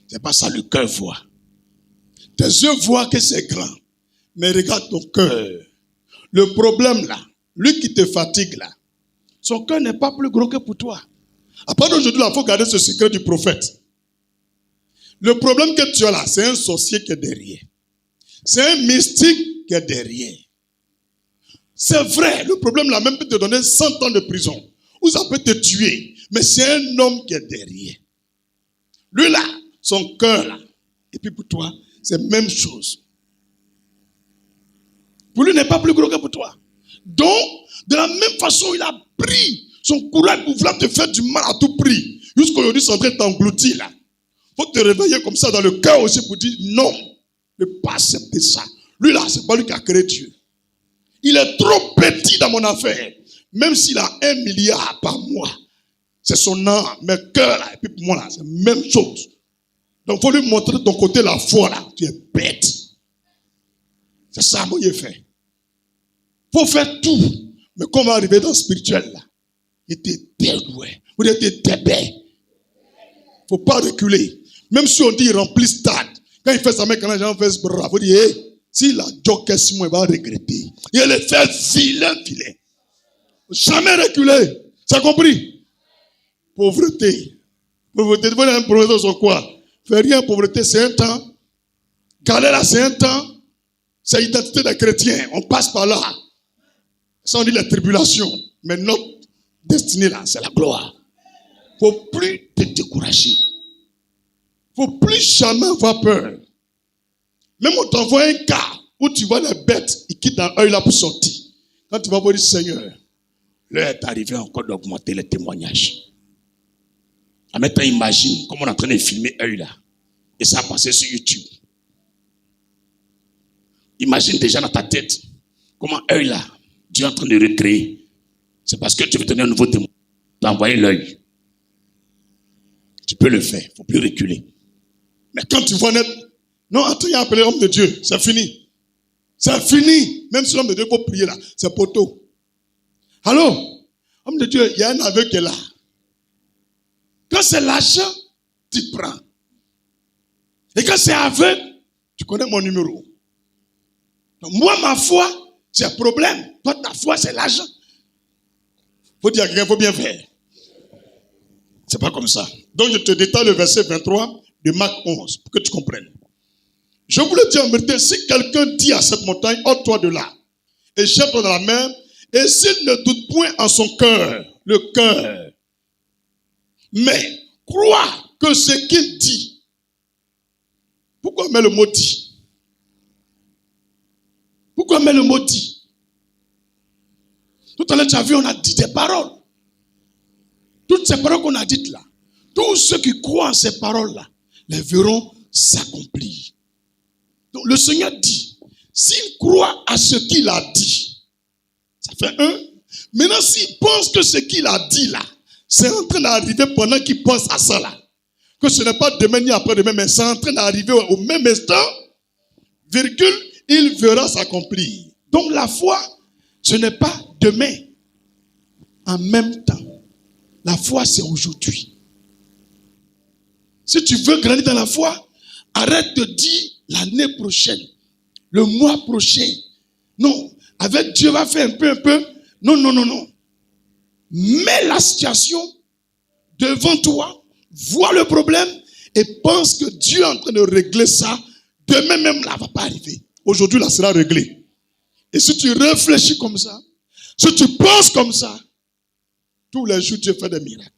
c'est pas ça le cœur voit. Tes yeux voient que c'est grand, mais regarde ton cœur. Le problème là, lui qui te fatigue là, son cœur n'est pas plus gros que pour toi. À partir d'aujourd'hui, il faut garder ce secret du prophète. Le problème que tu as là, c'est un sorcier qui est derrière. C'est un mystique qui est derrière. C'est vrai, le problème là même peut te donner 100 ans de prison. Ou ça peut te tuer. Mais c'est un homme qui est derrière. Lui là, son cœur là. Et puis pour toi, c'est la même chose. Pour lui, il n'est pas plus gros que pour toi. Donc, de la même façon, il a pris son courage pour vouloir te faire du mal à tout prix. Jusqu'aujourd'hui, c'est en train de t'engloutir là. Il faut te réveiller comme ça dans le cœur aussi pour dire non, ne pas accepter ça. Lui là, c'est pas lui qui a créé Dieu. Il est trop petit dans mon affaire. Même s'il a 1 milliard par mois, c'est son âme, mais cœur là, et puis pour moi là, c'est la même chose. Donc, il faut lui montrer de ton côté la foi là. Tu es bête. C'est ça, moi, il fait. Il faut faire tout. Mais comment arriver dans le spirituel là? Il était dédoué. Vous êtes bébé. Il ne faut pas reculer. Même si on dit il remplit stade. Quand il fait sa main, quand les gens font ce bras, vous dites, s'il a joké 6 mois, il va regretter. Il le fait vilain. Jamais reculer. Ça compris? Pauvreté. Pauvreté. Vous voyez un pauvreté sur quoi? Fais rien, pauvreté, c'est un temps. Galère là, c'est un temps. C'est l'identité des chrétiens. On passe par là. Ça, on dit les tribulations. Mais notre destinée là, c'est la gloire. Il ne faut plus te décourager. Il ne faut plus jamais avoir peur. Même on t'envoie un cas où tu vois les bêtes, ils quittent un œil là pour sortir. Quand tu vas voir le Seigneur, l'heure est arrivée encore d'augmenter les témoignages. En même temps, imagine comment on est en train de filmer œil là. Et ça a passé sur YouTube. Imagine déjà dans ta tête comment œil là, Dieu est en train de recréer. C'est parce que tu veux donner un nouveau témoin. Tu as envoyé l'œil. Tu peux le faire. Il ne faut plus reculer. Mais quand tu vois net, non, attends, il a appelé l'homme de Dieu. C'est fini. C'est fini. Même si l'homme de Dieu faut prier là, c'est poteau. Allô? Homme de Dieu, il y a un aveugle qui est là. Quand c'est l'argent, tu prends. Et quand c'est aveugle, tu connais mon numéro. Donc moi, ma foi, c'est un problème. Toi, ta foi, c'est l'argent. Faut dire à quelqu'un, il faut bien faire. C'est pas comme ça. Donc je te détaille le verset 23 de Marc 11 pour que tu comprennes. Je vous le dis en vérité, si quelqu'un dit à cette montagne, ôte-toi de là, et jette-toi dans la mer, et s'il ne doute point en son cœur, le cœur, mais croit que ce qu'il dit. Pourquoi on met le mot dit? Pourquoi on met le mot dit? Tout à l'heure, tu as vu, on a dit des paroles. Toutes ces paroles qu'on a dites là, tous ceux qui croient en ces paroles-là, les verront s'accomplir. Donc le Seigneur dit, s'il croit à ce qu'il a dit, ça fait un. Maintenant, s'il pense que ce qu'il a dit là, c'est en train d'arriver pendant qu'il pense à ça là, que ce n'est pas demain ni après-demain, mais c'est en train d'arriver au même instant, virgule, il verra s'accomplir. Donc la foi, ce n'est pas demain, en même temps. La foi, c'est aujourd'hui. Si tu veux grandir dans la foi, arrête de dire l'année prochaine, le mois prochain. Non, avec Dieu va faire un peu. Non. Mets la situation devant toi, vois le problème et pense que Dieu est en train de régler ça. Demain même, là, va pas arriver. Aujourd'hui, là, sera réglé. Et si tu réfléchis comme ça, si tu penses comme ça, tous les jours, Dieu fait des miracles.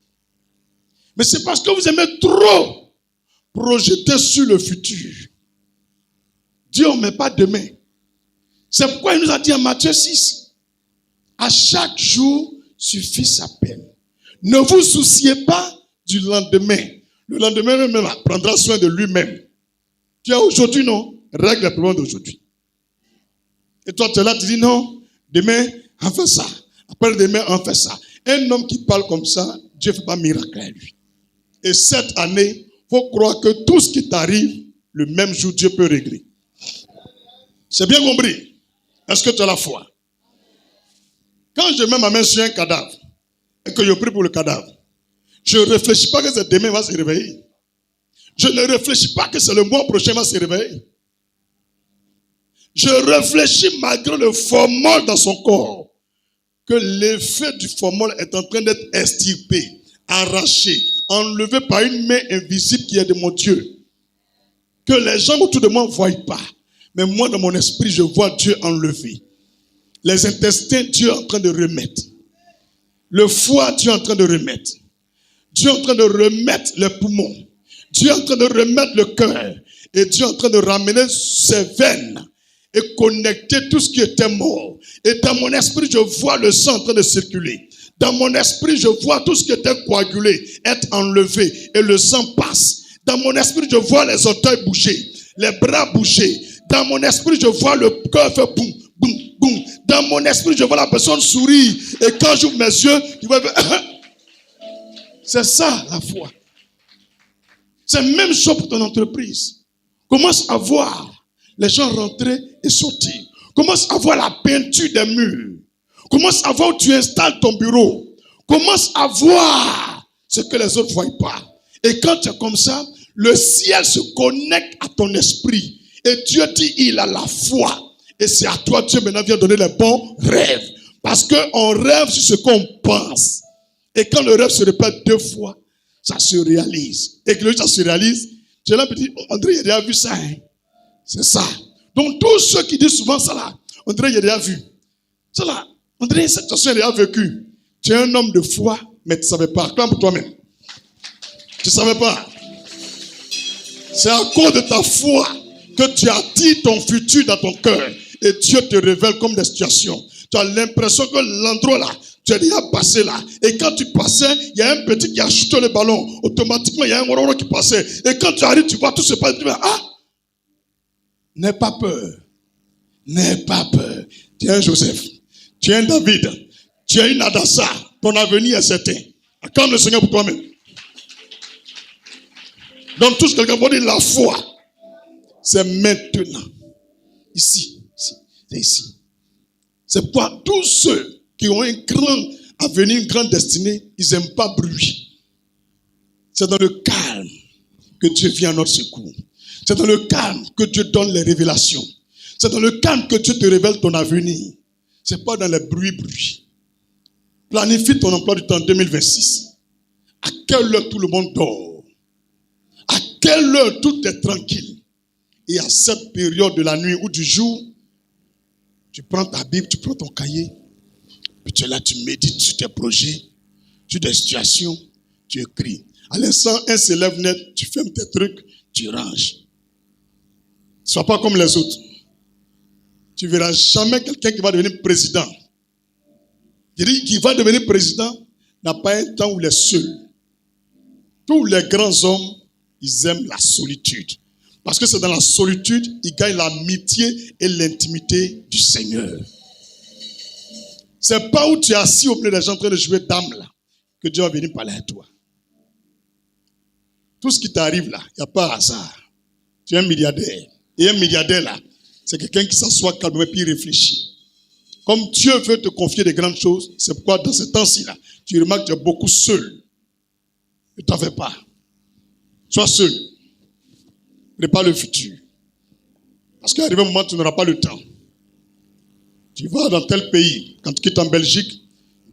Mais c'est parce que vous aimez trop projeter sur le futur. Dieu ne met pas demain. C'est pourquoi il nous a dit en Matthieu 6, à chaque jour suffit sa peine. Ne vous souciez pas du lendemain. Le lendemain même prendra soin de lui-même. Tu as aujourd'hui, non? Règle le problème d'aujourd'hui. Et toi, tu es là, tu dis non, demain, on fait ça. Après demain, on fait ça. Un homme qui parle comme ça, Dieu ne fait pas miracle à lui. Et cette année, il faut croire que tout ce qui t'arrive, le même jour, Dieu peut régler. C'est bien compris? Est-ce que tu as la foi? Quand je mets ma main sur un cadavre et que je prie pour le cadavre, je ne réfléchis pas que c'est demain va se réveiller. Je ne réfléchis pas que c'est le mois prochain va se réveiller. Je réfléchis malgré le formol dans son corps, que l'effet du formol est en train d'être extirpé, arraché, enlevé par une main invisible qui est de mon Dieu. Que les gens autour de moi ne voient pas. Mais moi, dans mon esprit, je vois Dieu enlever. Les intestins, Dieu est en train de remettre. Le foie, Dieu est en train de remettre. Dieu est en train de remettre les poumons. Dieu est en train de remettre le cœur. Et Dieu est en train de ramener ses veines et connecter tout ce qui était mort. Et dans mon esprit, je vois le sang en train de circuler. Dans mon esprit, je vois tout ce qui était coagulé être enlevé et le sang passe. Dans mon esprit, je vois les orteils bouger, les bras bouger. Dans mon esprit, je vois le cœur faire boum, boum, boum. Dans mon esprit, je vois la personne sourire. Et quand j'ouvre mes yeux, je vois... C'est ça la foi. C'est la même chose pour ton entreprise. Commence à voir les gens rentrer et sortir. Commence à voir la peinture des murs. Commence à voir où tu installes ton bureau. Commence à voir ce que les autres ne voient pas. Et quand tu es comme ça, le ciel se connecte à ton esprit. Et Dieu dit, il a la foi. Et c'est à toi, Dieu maintenant vient donner les bons rêves. Parce qu'on rêve sur ce qu'on pense. Et quand le rêve se répète 2 fois, ça se réalise. Et que ça se réalise, tu es là et tu dis, André, il a déjà vu ça. Hein? C'est ça. Donc tous ceux qui disent souvent ça là, André, il a déjà vu. Ça là, André, cette situation, il a déjà vécu. Tu es un homme de foi, mais tu ne savais pas. Clame pour toi-même. Tu ne savais pas. C'est à cause de ta foi que tu attires ton futur dans ton cœur. Et Dieu te révèle comme des situations. Tu as l'impression que l'endroit là, tu es déjà passé là. Et quand tu passais, il y a un petit qui a chuté le ballon. Automatiquement, il y a un roro qui passait. Et quand tu arrives, tu vois tout se passe. Tu dis, ah! N'aie pas peur. N'aie pas peur. Tu es un Joseph. Tu es un David. Tu es une Adassa. Ton avenir est certain. Acclame le Seigneur pour toi-même. Donc, tout ce que quelqu'un va dire, la foi, c'est maintenant. Ici. C'est ici. C'est pourquoi tous ceux qui ont un grand avenir, une grande destinée, ils n'aiment pas bruit. C'est dans le calme que Dieu vient à notre secours. C'est dans le calme que Dieu donne les révélations. C'est dans le calme que Dieu te révèle ton avenir. C'est pas dans les bruits. Planifie ton emploi du temps 2026. À quelle heure tout le monde dort? À quelle heure tout est tranquille? Et à cette période de la nuit ou du jour, tu prends ta Bible, tu prends ton cahier, puis tu es là, tu médites sur tes projets, sur des situations, tu écris. À l'instant, un s'élève net, tu fermes tes trucs, tu ranges. Ne sois pas comme les autres. Tu ne verras jamais quelqu'un qui va devenir président. Je dis, qui va devenir président n'a pas un temps où il est seul. Tous les grands hommes, ils aiment la solitude. Parce que c'est dans la solitude, ils gagnent l'amitié et l'intimité du Seigneur. C'est pas où tu es assis au milieu des gens en train de jouer dame là, que Dieu va venir parler à toi. Tout ce qui t'arrive là, il n'y a pas hasard. Tu es un milliardaire. Et un milliardaire là, c'est quelqu'un qui s'assoit calmement et puis réfléchit. Comme Dieu veut te confier des grandes choses, c'est pourquoi dans ce temps-ci là, tu remarques que tu es beaucoup seul. Ne t'en fais pas. Sois seul. Prépare le futur. Parce qu'à arriver un moment, tu n'auras pas le temps. Tu vas dans tel pays. Quand tu quittes en Belgique,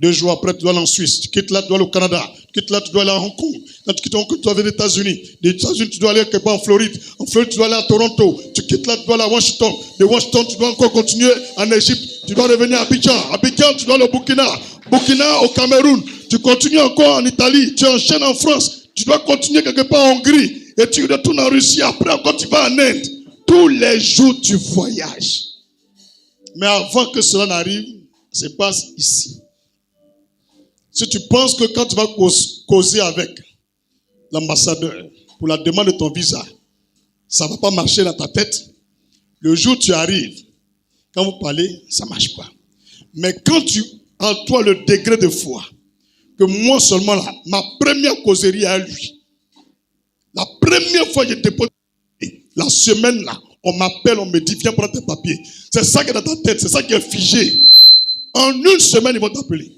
2 jours après, tu dois aller en Suisse. Tu quittes là, tu dois aller au Canada. Tu quittes là, tu dois aller à Hong Kong. Quand tu quittes Hong Kong, tu dois aller aux États-Unis. Des États-Unis, tu dois aller quelque part en Floride. En Floride, tu dois aller à Toronto. Tu quittes là, tu dois aller à Washington. De Washington, tu dois encore continuer en Égypte. Tu dois revenir à Abidjan. Abidjan, tu dois aller au Burkina. Burkina, au Cameroun. Tu continues encore en Italie. Tu enchaînes en France. Tu dois continuer quelque part en Hongrie. Et tu retournes en Russie. Après, encore, tu vas en Inde. Tous les jours, tu voyages. Mais avant que cela n'arrive, ça se passe ici. Si tu penses que quand tu vas causer avec l'ambassadeur pour la demande de ton visa, ça ne va pas marcher dans ta tête, le jour où tu arrives, quand vous parlez, ça ne marche pas. Mais quand tu as en toi le degré de foi, que moi seulement là, ma première causerie à lui, la première fois que je dépose, la semaine là, on m'appelle, on me dit, viens prendre tes papiers. C'est ça qui est dans ta tête, c'est ça qui est figé. En une semaine, ils vont t'appeler.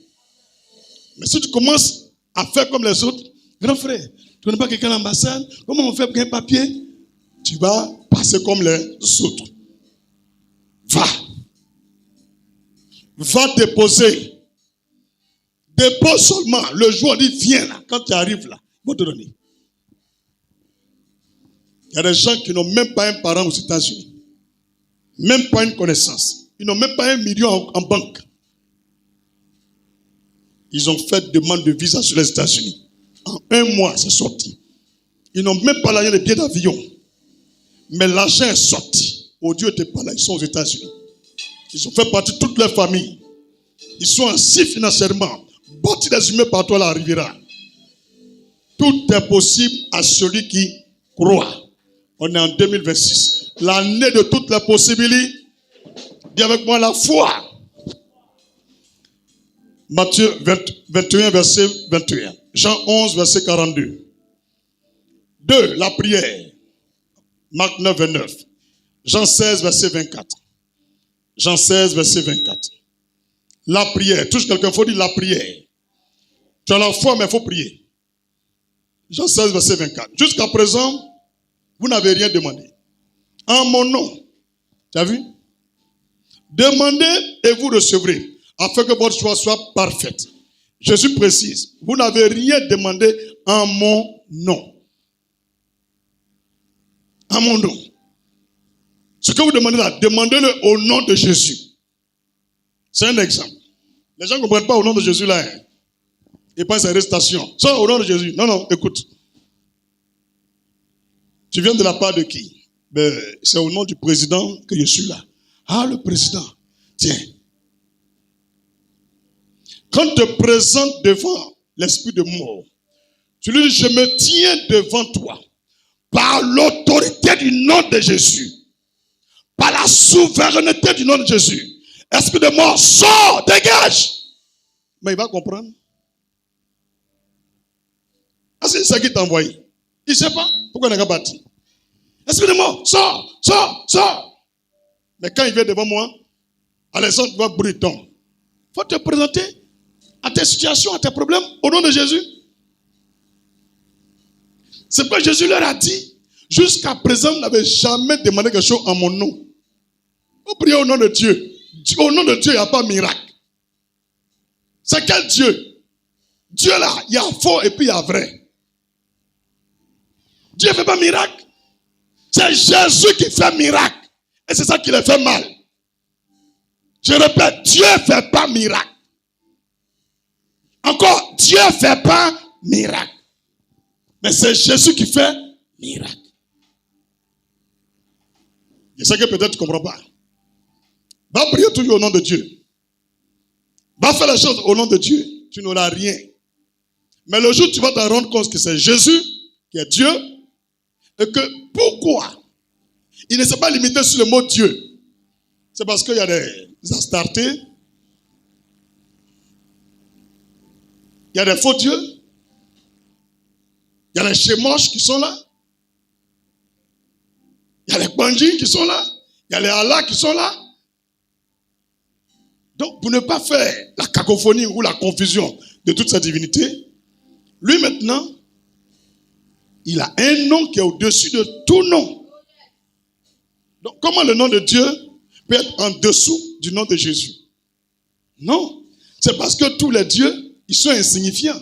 Mais si tu commences à faire comme les autres, grand frère, tu ne connais pas quelqu'un à l'ambassade, comment on fait pour un papier? Tu vas passer comme les autres. Va déposer. Dépose seulement. Le jour où on dit, viens là, quand tu arrives là, ils vont te donner. Il y a des gens qui n'ont même pas un parent aux États-Unis. Même pas une connaissance. Ils n'ont même pas 1 million en banque. Ils ont fait demande de visa sur les États-Unis. En 1 mois, c'est sorti. Ils n'ont même pas l'argent de billets d'avion. Mais l'argent est sorti. Oh, Dieu n'était pas là. Ils sont aux États-Unis. Ils ont fait partie de toute leur famille. Ils sont assis financièrement. Bâtis des humains partout à la Riviera. Tout est possible à celui qui croit. On est en 2026. L'année de toutes les possibilités. Dis avec moi la foi. Matthieu 21, verset 21. Jean 11, verset 42. 2. La prière. Marc 9, 29. Jean 16, verset 24. Jean 16, verset 24. La prière. Touche quelqu'un, il faut dire la prière. Tu as la foi, mais il faut prier. Jean 16, verset 24. Jusqu'à présent, vous n'avez rien demandé. En mon nom. Tu as vu? Demandez et vous recevrez, afin que votre foi soit parfaite. Jésus précise, vous n'avez rien demandé en mon nom. En mon nom. Ce que vous demandez là, demandez-le au nom de Jésus. C'est un exemple. Les gens ne comprennent pas au nom de Jésus là. Hein. Ils pensent à arrestation. Ça, au nom de Jésus. Non, non, écoute. Tu viens de la part de qui? Ben, c'est au nom du président que je suis là. Ah, le président. Tiens. Quand tu te présentes devant l'esprit de mort, tu lui dis, je me tiens devant toi par l'autorité du nom de Jésus, par la souveraineté du nom de Jésus. Esprit de mort, sors, dégage. Mais il va comprendre. Ah, c'est ça qui t'a envoyé. Il ne sait pas pourquoi il n'a pas bâti. Esprit de mort, sors, sors, sors. Mais quand il vient devant moi, Alexandre va bruton. Il faut te présenter à tes situations, à tes problèmes, au nom de Jésus. C'est pourquoi Jésus leur a dit, jusqu'à présent, vous n'avez jamais demandé quelque chose en mon nom. Vous priez au nom de Dieu. Au nom de Dieu, il n'y a pas de miracle. C'est quel Dieu? Dieu là, il y a faux et puis il y a vrai. Dieu ne fait pas miracle. C'est Jésus qui fait miracle. Et c'est ça qui les fait mal. Je répète, Dieu ne fait pas miracle. Encore, Dieu ne fait pas miracle. Mais c'est Jésus qui fait miracle. Je sais que peut-être tu ne comprends pas. Va prier toujours au nom de Dieu. Va faire les choses au nom de Dieu. Tu n'auras rien. Mais le jour où tu vas te rendre compte que c'est Jésus qui est Dieu, et que pourquoi il ne s'est pas limité sur le mot Dieu. C'est parce qu'il y a des astartés, il y a des faux dieux, il y a les chémoches qui sont là, il y a les bandits qui sont là, il y a les Allah qui sont là. Donc, pour ne pas faire la cacophonie ou la confusion de toutes ces divinités, lui maintenant, il a un nom qui est au-dessus de tout nom. Donc, comment le nom de Dieu peut être en dessous du nom de Jésus? Non. C'est parce que tous les dieux, ils sont insignifiants.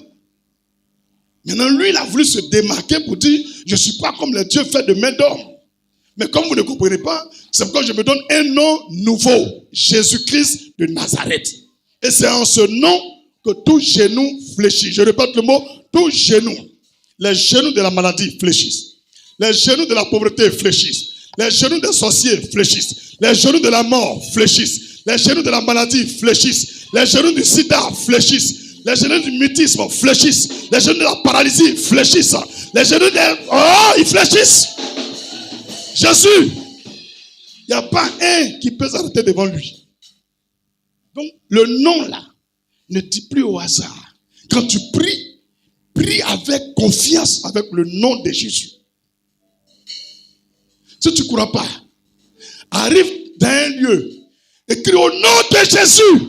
Maintenant, lui, il a voulu se démarquer pour dire, je ne suis pas comme les dieux faits de main d'homme. Mais comme vous ne comprenez pas, c'est pourquoi je me donne un nom nouveau. Jésus-Christ de Nazareth. Et c'est en ce nom que tout genou fléchit. Je répète le mot, tout genou. Les genoux de la maladie fléchissent. Les genoux de la pauvreté fléchissent. Les genoux des sorciers fléchissent. Les genoux de la mort fléchissent. Les genoux de la maladie fléchissent. Les genoux du sida fléchissent. Les genoux du mutisme fléchissent. Les genoux de la paralysie fléchissent. Les genoux des... Oh, ils fléchissent. Jésus, il n'y a pas un qui peut s'arrêter devant lui. Donc, le nom là, ne dit plus au hasard. Quand tu pries, prie avec confiance avec le nom de Jésus. Si tu ne crois pas, arrive dans un lieu, écris au nom de Jésus.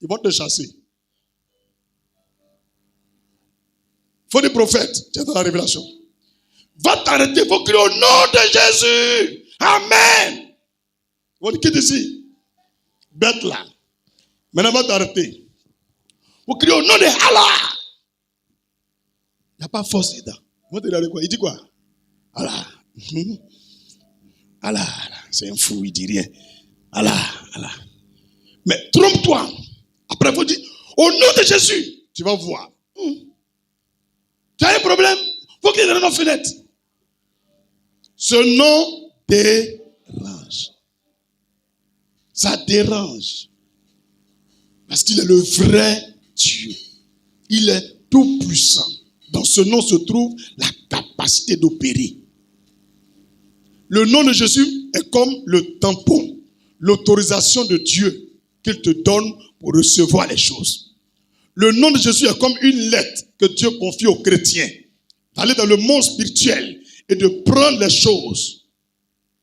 Ils vont te chasser. Il faut des prophètes. Tu es dans la révélation. Va t'arrêter, il faut crier au nom de Jésus. Amen. Ils vont dire, qui est ici? Bête là. Maintenant, va t'arrêter. Il faut crier au nom de Allah. Il n'y a pas force dedans. Ils vont te dire quoi? Il dit quoi? Allah. Allah, c'est un fou, il dit rien. Allah. Mais trompe-toi. Après, il faut dire, au nom de Jésus, tu vas voir. Tu as un problème? Il faut qu'il y ait dans nos fenêtres. Ce nom dérange. Ça dérange. Parce qu'il est le vrai Dieu. Il est tout puissant. Dans ce nom se trouve la capacité d'opérer. Le nom de Jésus est comme le tampon, l'autorisation de Dieu qu'il te donne pour recevoir les choses. Le nom de Jésus est comme une lettre que Dieu confie aux chrétiens d'aller dans le monde spirituel et de prendre les choses.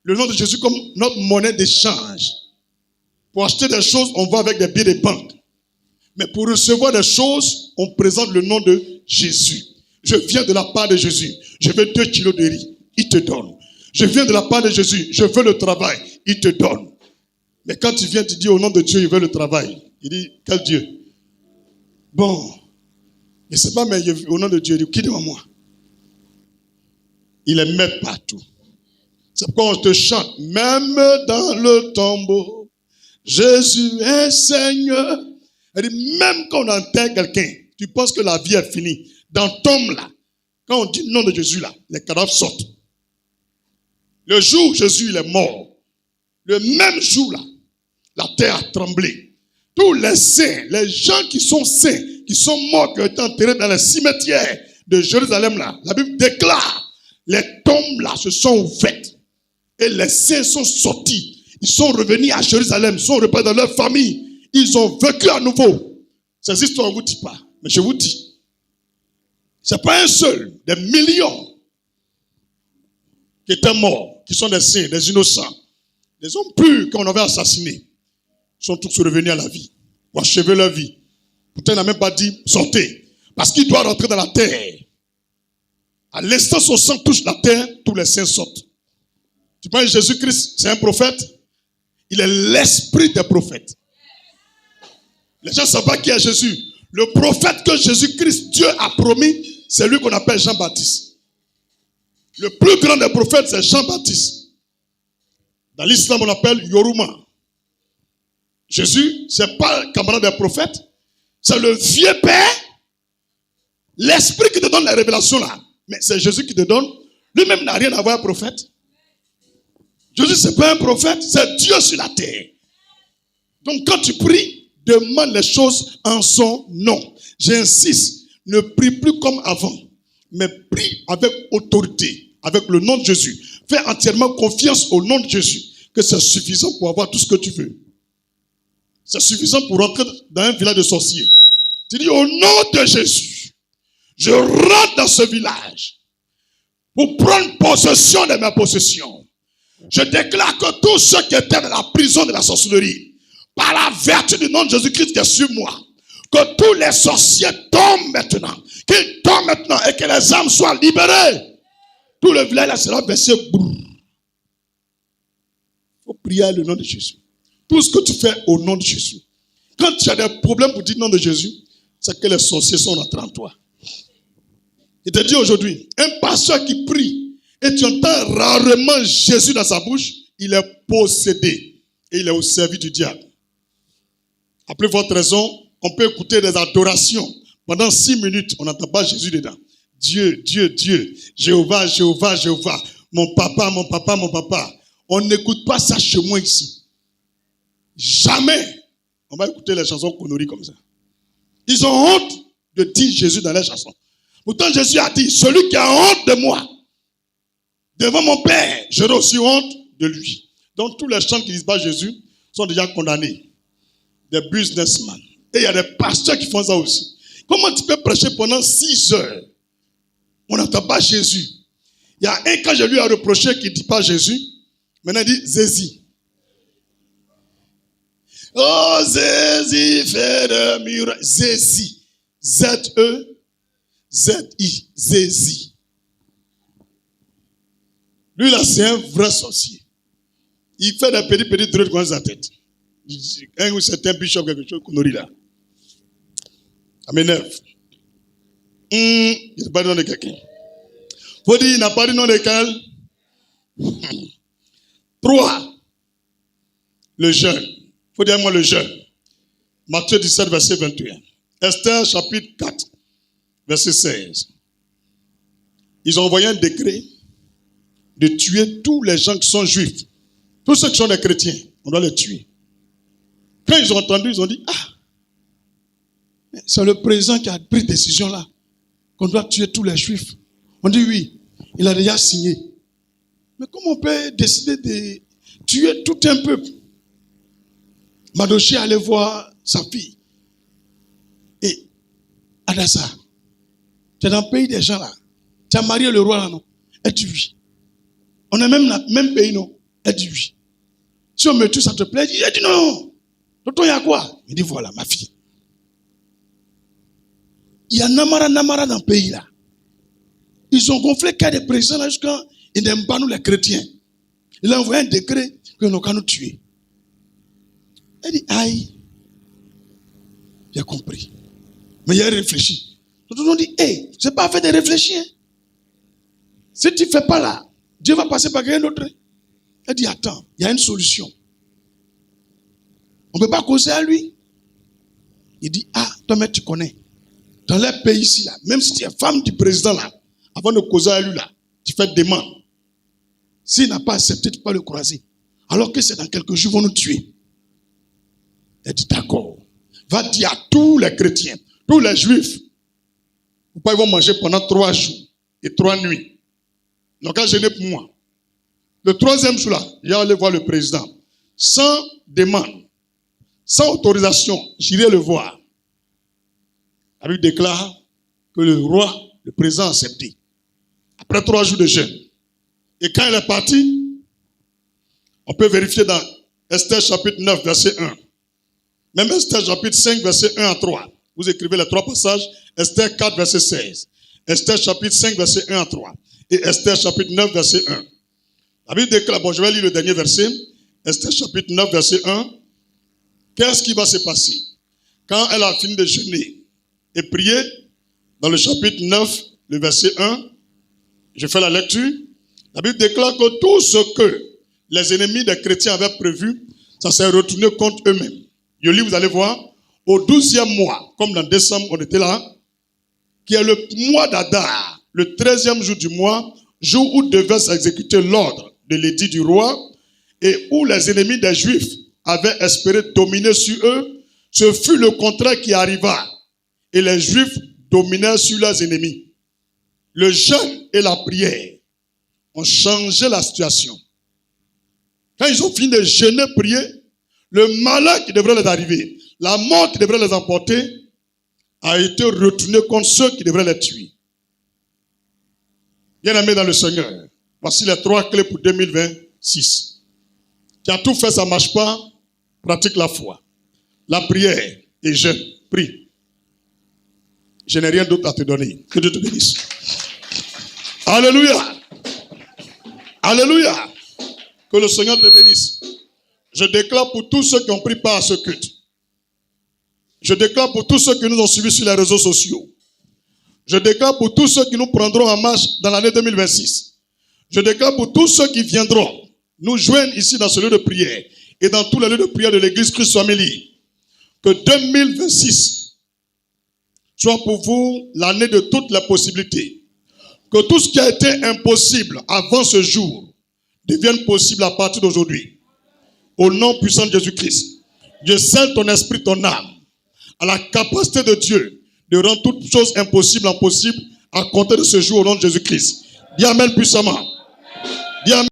Le nom de Jésus comme notre monnaie d'échange. Pour acheter des choses, on va avec des billets de banque. Mais pour recevoir des choses, on présente le nom de Jésus. Je viens de la part de Jésus. Je veux 2 kilos de riz. Il te donne. Je viens de la part de Jésus. Je veux le travail. Il te donne. Mais quand tu viens, tu dis au nom de Dieu, il veut le travail. Il dit, quel Dieu? Bon. Je ne sais pas, mais au nom de Dieu, il dit, qui devant moi? Il est maître partout. C'est pourquoi on te chante. Même dans le tombeau, Jésus est Seigneur. Elle dit, même quand on enterre quelqu'un, tu penses que la vie est finie. Dans le tombe là, quand on dit le nom de Jésus là, les cadavres sortent. Le jour où Jésus il est mort, le même jour là, la terre a tremblé. Tous les saints, les gens qui sont saints, qui sont morts, qui ont été enterrés dans les cimetières de Jérusalem là, la Bible déclare, les tombes là se sont ouvertes. Et les saints sont sortis. Ils sont revenus à Jérusalem, sont repartis dans leur famille. Ils ont vécu à nouveau. Ces histoires, on ne vous dit pas. Mais je vous dis, ce n'est pas un seul, des millions qui étaient morts, qui sont des saints, des innocents, des hommes purs qu'on avait assassinés, sont tous revenus à la vie, ou achevé leur vie. Pourtant, il n'a même pas dit sortez, parce qu'il doit rentrer dans la terre. À l'instant où son sang touche la terre, tous les saints sortent. Tu penses que Jésus-Christ, c'est un prophète? Il est l'esprit des prophètes. Les gens ne savent pas qui est Jésus. Le prophète que Jésus-Christ, Dieu a promis, c'est lui qu'on appelle Jean-Baptiste. Le plus grand des prophètes, c'est Jean-Baptiste. Dans l'islam, on l'appelle Yoruma. Jésus, ce n'est pas le camarade des prophètes, c'est le vieux père, l'esprit qui te donne les révélations là. Mais c'est Jésus qui te donne. Lui-même n'a rien à voir avec un prophète. Jésus, ce n'est pas un prophète, c'est Dieu sur la terre. Donc quand tu pries, demande les choses en son nom. J'insiste, ne prie plus comme avant, mais prie avec autorité, avec le nom de Jésus. Fais entièrement confiance au nom de Jésus, que c'est suffisant pour avoir tout ce que tu veux. C'est suffisant pour rentrer dans un village de sorciers. Tu dis, au nom de Jésus, je rentre dans ce village pour prendre possession de mes possessions. Je déclare que tous ceux qui étaient dans la prison de la sorcellerie, par la vertu du nom de Jésus-Christ qui est sur moi, que tous les sorciers tombent maintenant, qu'ils tombent maintenant et que les âmes soient libérées. Tout le village là sera versé. Il faut prier le nom de Jésus. Tout ce que tu fais au nom de Jésus. Quand tu as des problèmes pour dire le nom de Jésus, c'est que les sorciers sont rentrés en toi. Je te dis aujourd'hui, un pasteur qui prie et tu entends rarement Jésus dans sa bouche, il est possédé et il est au service du diable. Après votre raison, on peut écouter des adorations. Pendant 6 minutes, on n'entend pas Jésus dedans. Dieu, Dieu, Dieu. Jéhovah, Jéhovah, Jéhovah. Mon papa, mon papa, mon papa. On n'écoute pas ça chez moi ici. Jamais. On va écouter les chansons conneries comme ça. Ils ont honte de dire Jésus dans les chansons. Pourtant, Jésus a dit, celui qui a honte de moi, devant mon Père, j'aurai aussi honte de lui. Donc, tous les chants qui disent pas Jésus sont déjà condamnés. Des businessmen. Et il y a des pasteurs qui font ça aussi. Comment tu peux prêcher pendant 6 heures? On n'entend pas Jésus. Il y a un quand je lui ai reproché qu'il ne dit pas Jésus. Maintenant il dit Zézi. Oh Zézi fait de miracles. Zézi. Z-E-Z-I. Zézi. Lui là c'est un vrai sorcier. Il fait des petits trucs dans sa tête. Un certain bishop quelque chose qu'on aurait là. Ça m'énerve. Il n'a pas dit nom de quelqu'un. Faut dire, il n'a pas dit nom de quel. 3. Le jeûne. Il faut dire moi le jeûne. Matthieu 17, verset 21. Esther, chapitre 4, verset 16. Ils ont envoyé un décret de tuer tous les gens qui sont juifs. Tous ceux qui sont des chrétiens, on doit les tuer. Quand ils ont entendu, ils ont dit, c'est le président qui a pris décision là, qu'on doit tuer tous les juifs. On dit oui, il a déjà signé. Mais comment on peut décider de tuer tout un peuple? Mardochée allait voir sa fille. Et Adassa, tu es dans le pays des gens là. Tu as marié le roi là, non? Elle dit oui. On est même dans le même pays, non? Elle dit oui. Si on me tue, ça te plaît? Elle dit non. Tonton, il y a quoi? Il dit voilà, ma fille. Il y a Namara dans le pays là. Ils ont gonflé qu'à des présidents là jusqu'à ils n'aiment pas nous les chrétiens. Il a envoyé un décret que nous allons nous tuer. Elle dit aïe. Il a compris. Mais il a réfléchi. Tout le monde dit c'est pas fait de réfléchir. Si tu ne fais pas là, Dieu va passer par quelqu'un d'autre. Elle dit attends, il y a une solution. On ne peut pas causer à lui. Il dit toi mais tu connais. Dans les pays ici là, même si tu es femme du président là, avant de causer à lui là, tu fais demande. S'il n'a pas accepté, tu peux pas le croiser. Alors que c'est dans quelques jours, ils vont nous tuer. Elle dit d'accord. Va dire à tous les chrétiens, tous les juifs, pourquoi ils vont manger pendant 3 jours et 3 nuits. Donc quand jeûner pour moi. Le 3e jour là, j'allais voir le président. Sans demande, sans autorisation, j'irai le voir. La Bible déclare que le roi, le président a accepté. Après 3 jours de jeûne. Et quand il est parti, on peut vérifier dans Esther chapitre 9, verset 1. Même Esther chapitre 5, verset 1 à 3. Vous écrivez les 3 passages. Esther 4, verset 16. Esther chapitre 5, verset 1 à 3. Et Esther chapitre 9, verset 1. La Bible déclare, je vais lire le dernier verset. Esther chapitre 9, verset 1. Qu'est-ce qui va se passer? Quand elle a fini de jeûner et prier, dans le chapitre 9, le verset 1, je fais la lecture. La Bible déclare que tout ce que les ennemis des chrétiens avaient prévu, ça s'est retourné contre eux-mêmes. Je lis, vous allez voir, au 12e mois, comme dans décembre, on était là, qui est le mois d'Adar, le 13e jour du mois, jour où devait s'exécuter l'ordre de l'édit du roi, et où les ennemis des Juifs avaient espéré dominer sur eux, ce fut le contraire qui arriva. Et les Juifs dominèrent sur leurs ennemis. Le jeûne et la prière ont changé la situation. Quand ils ont fini de jeûner, prier, le malheur qui devrait les arriver, la mort qui devrait les emporter, a été retourné contre ceux qui devraient les tuer. Bien-aimés dans le Seigneur, voici les 3 clés pour 2026. Qui a tout fait, ça ne marche pas, pratique la foi, la prière et jeûne, prie. Je n'ai rien d'autre à te donner. Que Dieu te bénisse. Alléluia. Alléluia. Que le Seigneur te bénisse. Je déclare pour tous ceux qui ont pris part à ce culte. Je déclare pour tous ceux qui nous ont suivis sur les réseaux sociaux. Je déclare pour tous ceux qui nous prendront en marche dans l'année 2026. Je déclare pour tous ceux qui viendront nous joindre ici dans ce lieu de prière et dans tous les lieux de prière de l'église Christ Family. Que 2026 soit pour vous l'année de toutes les possibilités. Que tout ce qui a été impossible avant ce jour devienne possible à partir d'aujourd'hui. Au nom puissant de Jésus-Christ. Je scelle ton esprit, ton âme, à la capacité de Dieu de rendre toutes choses impossibles en possible à compter de ce jour au nom de Jésus-Christ. Dis Amen puissamment.